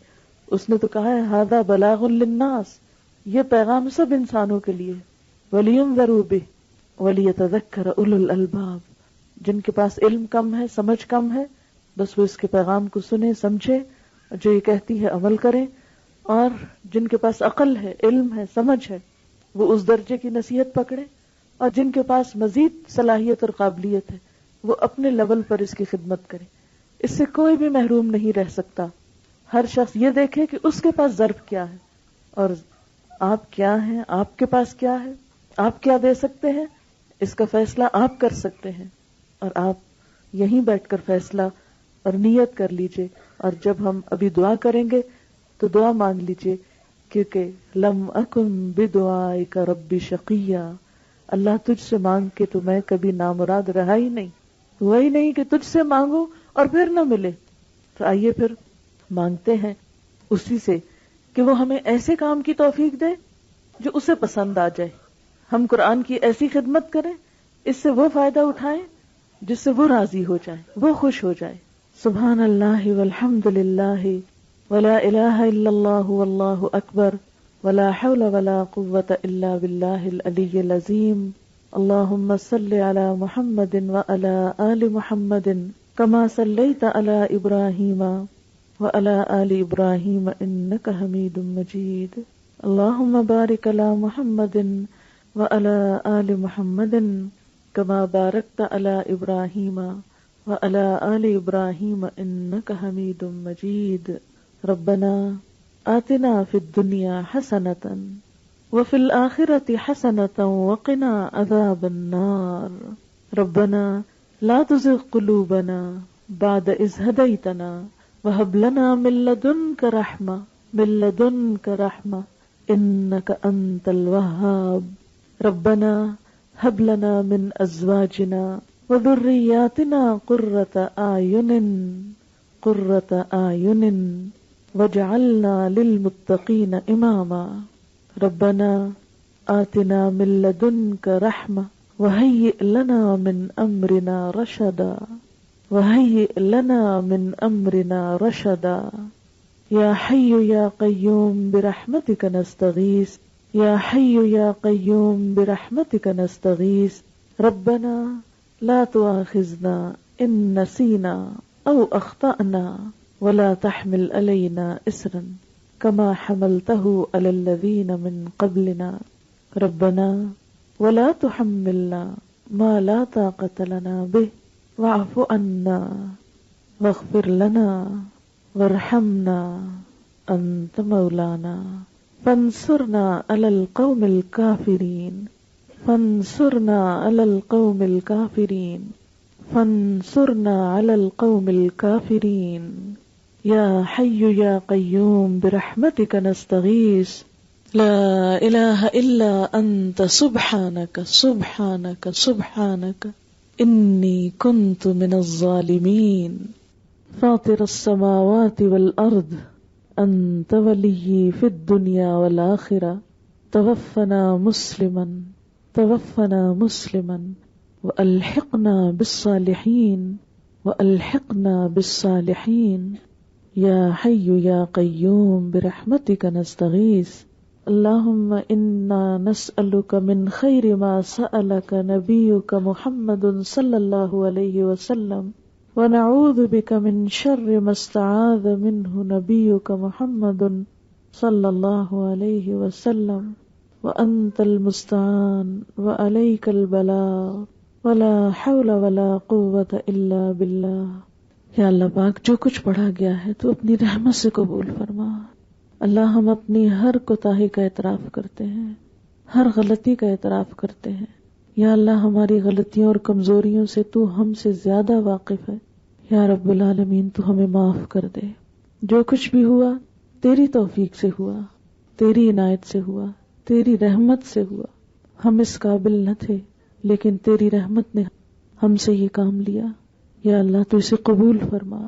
S4: اس نے تو کہا ہے ھذا بلاغ للناس، یہ پیغام سب انسانوں کے لیے. وَلِيُنذَرُوا بِهِ وَلِيَتَذَكَّرَ أُولُو الْأَلْبَابِ. جن کے پاس علم کم ہے، سمجھ کم ہے، بس وہ اس کے پیغام کو سنیں، سمجھے، جو یہ کہتی ہے عمل کریں. اور جن کے پاس عقل ہے، علم ہے، سمجھ ہے، وہ اس درجے کی نصیحت پکڑے. اور جن کے پاس مزید صلاحیت اور قابلیت ہے وہ اپنے لیول پر اس کی خدمت کرے. اس سے کوئی بھی محروم نہیں رہ سکتا. ہر شخص یہ دیکھے کہ اس کے پاس ظرف کیا ہے اور آپ کیا ہیں، آپ کے پاس کیا ہے، آپ کیا دے سکتے ہیں. اس کا فیصلہ آپ کر سکتے ہیں. اور آپ یہیں بیٹھ کر فیصلہ اور نیت کر لیجئے. اور جب ہم ابھی دعا کریں گے تو دعا مانگ لیجئے، کیونکہ لم اکن بدعائک ربی شقیہ. اللہ تجھ سے مانگ کے تو میں کبھی نامراد رہا ہی نہیں. وہی نہیں کہ تجھ سے مانگو اور پھر نہ ملے. تو آئیے پھر مانگتے ہیں اسی سے کہ وہ ہمیں ایسے کام کی توفیق دے جو اسے پسند آ جائے. ہم قرآن کی ایسی خدمت کریں، اس سے وہ فائدہ اٹھائیں جس سے وہ راضی ہو جائے، وہ خوش ہو جائے. سبحان اللہ والحمد للہ ولا الہ الا اللہ واللہ اکبر ولا حول ولا قوة الا باللہ العلی العظیم. اللہم صل علی محمد وعلی آل محمد کما صلیت علی ابراہیم وعلی آل ابراہیم انک حمید مجید. اللہم بارک علی محمد وعلی آل محمد کما بارکت علی ابراہیم وعلی آل ابراہیم انک حمید مجید. ربنا آتنا فی الدنیا حسنۃ وفی الآخرۃ حسنۃ وقنا عذاب النار. ربنا لا تزغ قلوبنا بعد اذ ہدیتنا وہب لنا من لدنک رحمہ انک انت الوہاب. ربنا ہب لنا من ازواجنا وذریاتنا قرۃ اعین وجعلنا للمتقین اماما. ربنا آتنا من لدنک رحمہ وہیئ لنا من امرنا رشدا. یا حی یا قیوم برحمتک نستغیث یا حی یا قیوم برحمتک نستغیث. ربنا لا تؤاخذنا ان نسینا او اخطأنا ولا تحمل علینا اصرا کما حملته علی الذین من قبلنا. ربنا ولا تحملنا ما لا طاقة لنا به واعف عنا واغفر لنا وارحمنا انت مولانا فانصرنا على القوم الكافرين فانصرنا على القوم الكافرين فانصرنا على القوم الكافرين يا حي يا قيوم برحمتك نستغيث لا إله إلا أنت سبحانك سبحانك سبحانك إني كنت من الظالمين فاطر السماوات والأرض أنت ولي في الدنيا والآخرة توفنا مسلما وألحقنا بالصالحين يا حي يا قيوم برحمتك نستغيث اللهم إنا نسألك من خير ما سألك نبيك محمد صلى الله عليه وسلم ونعوذ بك من شر ما استعاذ منه نبيك محمد صلى الله عليه وسلم وأنت المستعان وعليك البلاغ ولا حول ولا قوة إلا بالله. یا اللہ پاک جو کچھ پڑھا گیا ہے تو اپنی رحمت سے قبول فرما. اللہ ہم اپنی ہر کوتاہی کا اعتراف کرتے ہیں، ہر غلطی کا اعتراف کرتے ہیں. یا اللہ ہماری غلطیوں اور کمزوریوں سے تو ہم سے زیادہ واقف ہے. یا رب العالمین تو ہمیں معاف کر دے. جو کچھ بھی ہوا تیری توفیق سے ہوا، تیری عنایت سے ہوا، تیری رحمت سے ہوا. ہم اس قابل نہ تھے لیکن تیری رحمت نے ہم سے یہ کام لیا. یا اللہ تو اسے قبول فرما،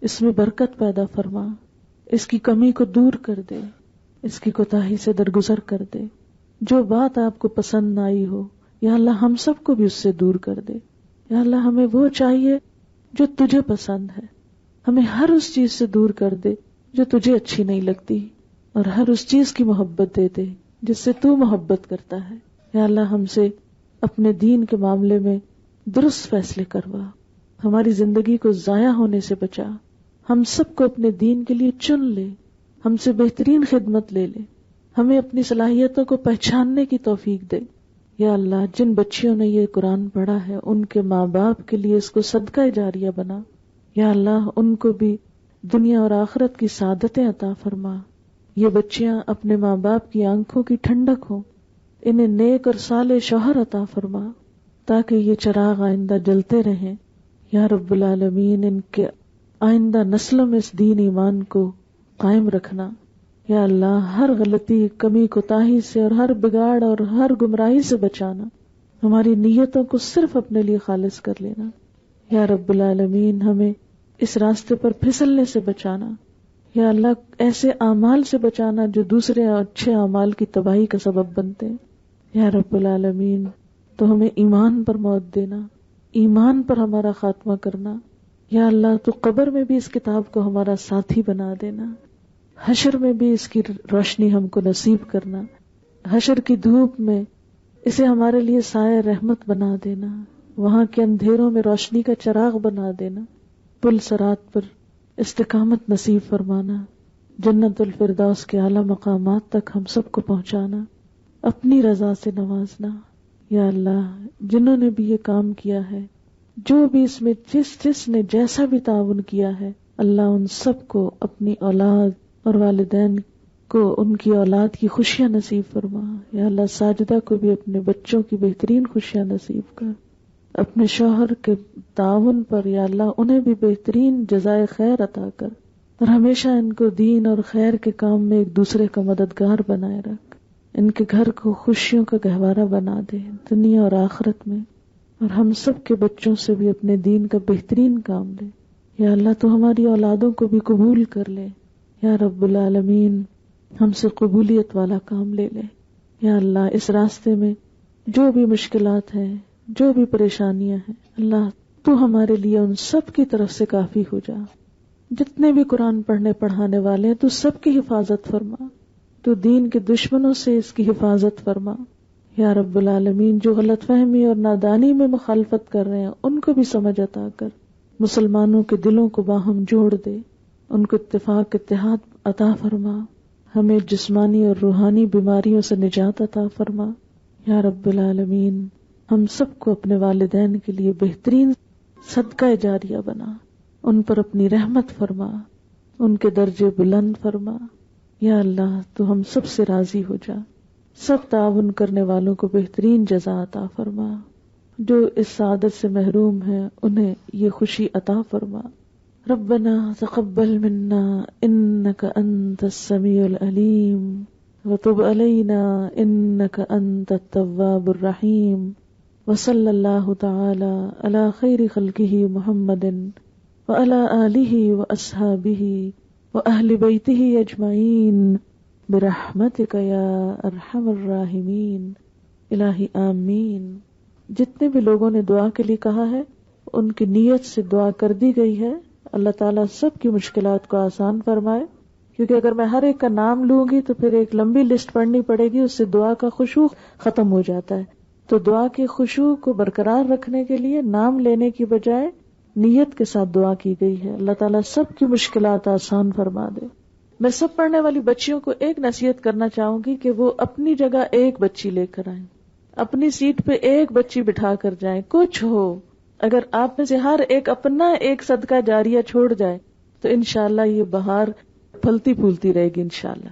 S4: اس میں برکت پیدا فرما، اس کی کمی کو دور کر دے، اس کی کوتاہی سے درگزر کر دے. جو بات آپ کو پسند نہ آئی ہو یا اللہ ہم سب کو بھی اس سے دور کر دے. یا اللہ ہمیں وہ چاہیے جو تجھے پسند ہے، ہمیں ہر اس چیز سے دور کر دے جو تجھے اچھی نہیں لگتی، اور ہر اس چیز کی محبت دے دے جس سے تو محبت کرتا ہے. یا اللہ ہم سے اپنے دین کے معاملے میں درست فیصلے کروا، ہماری زندگی کو ضائع ہونے سے بچا. ہم سب کو اپنے دین کے لیے چن لے، ہم سے بہترین خدمت لے لے، ہمیں اپنی صلاحیتوں کو پہچاننے کی توفیق دے. یا اللہ جن بچیوں نے یہ قرآن پڑھا ہے ان کے ماں باپ کے لیے اس کو صدقہ جاریہ بنا. یا اللہ ان کو بھی دنیا اور آخرت کی سعادتیں عطا فرما. یہ بچیاں اپنے ماں باپ کی آنکھوں کی ٹھنڈک ہوں، انہیں نیک اور صالح شوہر عطا فرما تاکہ یہ چراغ آئندہ جلتے رہیں. یا رب العالمین ان کے آئندہ نسلوں میں اس دین ایمان کو قائم رکھنا. یا اللہ ہر غلطی، کمی، کوتاہی سے اور ہر بگاڑ اور ہر گمراہی سے بچانا. ہماری نیتوں کو صرف اپنے لیے خالص کر لینا. یا رب العالمین ہمیں اس راستے پر پھسلنے سے بچانا. یا اللہ ایسے اعمال سے بچانا جو دوسرے اچھے اعمال کی تباہی کا سبب بنتے ہیں. یا رب العالمین تو ہمیں ایمان پر موت دینا، ایمان پر ہمارا خاتمہ کرنا. یا اللہ تو قبر میں بھی اس کتاب کو ہمارا ساتھی بنا دینا، حشر میں بھی اس کی روشنی ہم کو نصیب کرنا، حشر کی دھوپ میں اسے ہمارے لیے سایہ رحمت بنا دینا، وہاں کے اندھیروں میں روشنی کا چراغ بنا دینا، پل صراط پر استقامت نصیب فرمانا، جنت الفردوس کے اعلی مقامات تک ہم سب کو پہنچانا، اپنی رضا سے نوازنا. یا اللہ جنہوں نے بھی یہ کام کیا ہے، جو بھی اس میں جس نے جیسا بھی تعاون کیا ہے، اللہ ان سب کو اپنی اولاد اور والدین کو ان کی اولاد کی خوشیاں نصیب فرما. یا اللہ ساجدہ کو بھی اپنے بچوں کی بہترین خوشیاں نصیب کر. اپنے شوہر کے تعاون پر یا اللہ انہیں بھی بہترین جزائے خیر عطا کر، اور ہمیشہ ان کو دین اور خیر کے کام میں ایک دوسرے کا مددگار بنائے رکھ. ان کے گھر کو خوشیوں کا گہوارہ بنا دے دنیا اور آخرت میں، اور ہم سب کے بچوں سے بھی اپنے دین کا بہترین کام لے. یا اللہ تو ہماری اولادوں کو بھی قبول کر لے. یا رب العالمین ہم سے قبولیت والا کام لے لے. یا اللہ اس راستے میں جو بھی مشکلات ہیں، جو بھی پریشانیاں ہیں، اللہ تو ہمارے لیے ان سب کی طرف سے کافی ہو جا. جتنے بھی قرآن پڑھنے پڑھانے والے ہیں تو سب کی حفاظت فرما، تو دین کے دشمنوں سے اس کی حفاظت فرما. یا رب العالمین جو غلط فہمی اور نادانی میں مخالفت کر رہے ہیں ان کو بھی سمجھ عطا کر. مسلمانوں کے دلوں کو باہم جوڑ دے، ان کو اتفاق اتحاد عطا فرما. ہمیں جسمانی اور روحانی بیماریوں سے نجات عطا فرما. یا رب العالمین ہم سب کو اپنے والدین کے لیے بہترین صدقہ جاریہ بنا، ان پر اپنی رحمت فرما، ان کے درجے بلند فرما. یا اللہ تو ہم سب سے راضی ہو جا، سب تعاون کرنے والوں کو بہترین جزا عطا فرما، جو اس سعادت سے محروم ہیں انہیں یہ خوشی عطا فرما. ربنا تقبل منا انک انت السمیع العلیم وتب علینا انک انت التواب الرحیم. وصلی اللہ تعالی علی خیر خلقہ محمد وعلی آلہ واصحابہ واہل بیتہ اجمعین برحمتک یا ارحم الراحمین. الہی آمین. جتنے بھی لوگوں نے دعا کے لیے کہا ہے ان کی نیت سے دعا کر دی گئی ہے. اللہ تعالیٰ سب کی مشکلات کو آسان فرمائے، کیونکہ اگر میں ہر ایک کا نام لوں گی تو پھر ایک لمبی لسٹ پڑھنی پڑے گی، اس سے دعا کا خشوع ختم ہو جاتا ہے. تو دعا کی خشوع کو برقرار رکھنے کے لیے نام لینے کی بجائے نیت کے ساتھ دعا کی گئی ہے. اللہ تعالیٰ سب کی مشکلات آسان فرما دے. میں سب پڑھنے والی بچیوں کو ایک نصیحت کرنا چاہوں گی کہ وہ اپنی جگہ ایک بچی لے کر آئیں، اپنی سیٹ پہ ایک بچی بٹھا کر جائیں. کچھ ہو، اگر آپ میں سے ہر ایک اپنا ایک صدقہ جاریہ چھوڑ جائے تو انشاءاللہ یہ بہار پھلتی پھولتی رہے گی انشاءاللہ.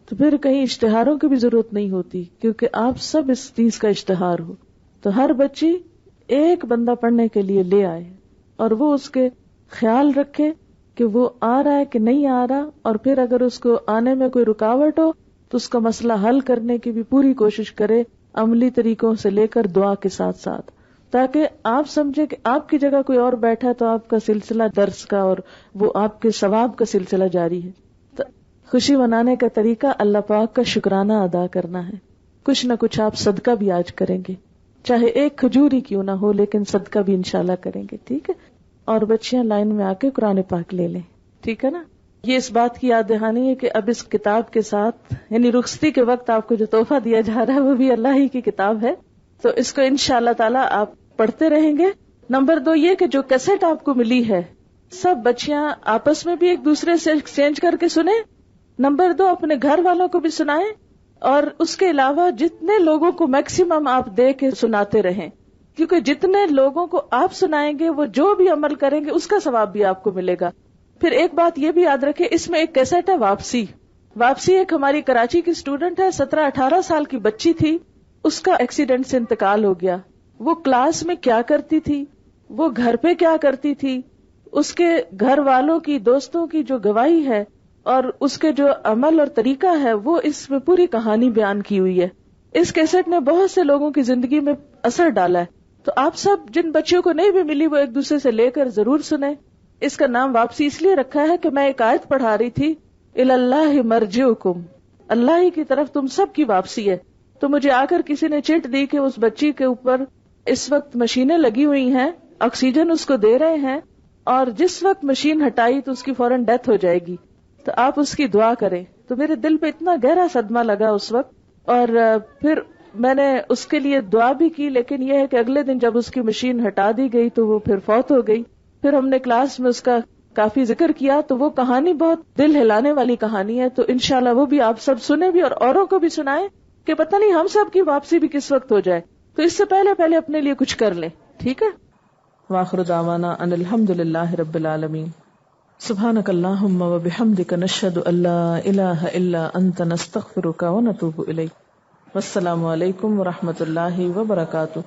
S4: تو پھر کہیں اشتہاروں کی بھی ضرورت نہیں ہوتی، کیونکہ آپ سب اس چیز کا اشتہار ہو. تو ہر بچی ایک بندہ پڑھنے کے لیے لے آئے اور وہ اس کے خیال رکھے کہ وہ آ رہا ہے کہ نہیں آ رہا، اور پھر اگر اس کو آنے میں کوئی رکاوٹ ہو تو اس کا مسئلہ حل کرنے کی بھی پوری کوشش کرے، عملی طریقوں سے لے کر دعا کے ساتھ ساتھ، تاکہ آپ سمجھے کہ آپ کی جگہ کوئی اور بیٹھا تو آپ کا سلسلہ درس کا اور وہ آپ کے ثواب کا سلسلہ جاری ہے. تو خوشی منانے کا طریقہ اللہ پاک کا شکرانہ ادا کرنا ہے. کچھ نہ کچھ آپ صدقہ بھی آج کریں گے، چاہے ایک کھجور ہی کیوں نہ ہو، لیکن صدقہ بھی انشاءاللہ کریں گے. ٹھیک ہے؟ اور بچیاں لائن میں آ کے قرآن پاک لے لیں. ٹھیک ہے نا؟ یہ اس بات کی یاد دہانی ہے کہ اب اس کتاب کے ساتھ یعنی رخصتی کے وقت آپ کو جو تحفہ دیا جا رہا ہے وہ بھی اللہ ہی کی کتاب ہے، تو اس کو انشاءاللہ تعالی آپ پڑھتے رہیں گے. نمبر 2 یہ کہ جو کیسٹ آپ کو ملی ہے سب بچیاں آپس میں بھی ایک دوسرے سے ایکسچینج کر کے سنیں. نمبر 2 اپنے گھر والوں کو بھی سنائیں، اور اس کے علاوہ جتنے لوگوں کو میکسیمم آپ دے کے سناتے رہیں، کیونکہ جتنے لوگوں کو آپ سنائیں گے وہ جو بھی عمل کریں گے اس کا ثواب بھی آپ کو ملے گا. پھر ایک بات یہ بھی یاد رکھیں، اس میں ایک کیسٹ ہے واپسی. ایک ہماری کراچی کی اسٹوڈنٹ ہے، 17-18 سال کی بچی تھی، اس کا ایکسیڈنٹ سے انتقال ہو گیا. وہ کلاس میں کیا کرتی تھی، وہ گھر پہ کیا کرتی تھی، اس کے گھر والوں کی، دوستوں کی جو گواہی ہے اور اس کے جو عمل اور طریقہ ہے وہ اس میں پوری کہانی بیان کی ہوئی ہے. اس کیسٹ نے بہت سے لوگوں کی زندگی میں اثر ڈالا ہے. تو آپ سب جن بچیوں کو نہیں بھی ملی وہ ایک دوسرے سے لے کر ضرور سنیں. اس کا نام واپسی اس لیے رکھا ہے کہ میں ایک آیت پڑھا رہی تھی، الاللہ مرجعکم، اللہ ہی کی طرف تم سب کی واپسی ہے. تو مجھے آ کر کسی نے چٹ دی کہ اس بچی کے اوپر اس وقت مشینیں لگی ہوئی ہیں، آکسیجن اس کو دے رہے ہیں، اور جس وقت مشین ہٹائی تو اس کی فوراً ڈیتھ ہو جائے گی، تو آپ اس کی دعا کریں. تو میرے دل پہ اتنا گہرا صدمہ لگا اس وقت، اور پھر میں نے اس کے لیے دعا بھی کی. لیکن یہ ہے کہ اگلے دن جب اس کی مشین ہٹا دی گئی تو وہ پھر فوت ہو گئی. پھر ہم نے کلاس میں اس کا کافی ذکر کیا، تو وہ کہانی بہت دل ہلانے والی کہانی ہے. تو انشاءاللہ وہ بھی آپ سب سنیں بھی اور اوروں کو بھی سنائیں کہ پتہ نہیں ہم سب کی واپسی بھی کس وقت ہو جائے. تو اس سے پہلے اپنے لیے کچھ کر لیں. ٹھیک ہے؟
S5: وآخر دعوانا ان الحمدللہ رب العالمین. سبحانک اللہم وبحمدک نشہد ان لا الہ الا انت نستغفرک ونتوب الیک. والسلام علیکم ورحمۃ اللہ وبرکاتہ.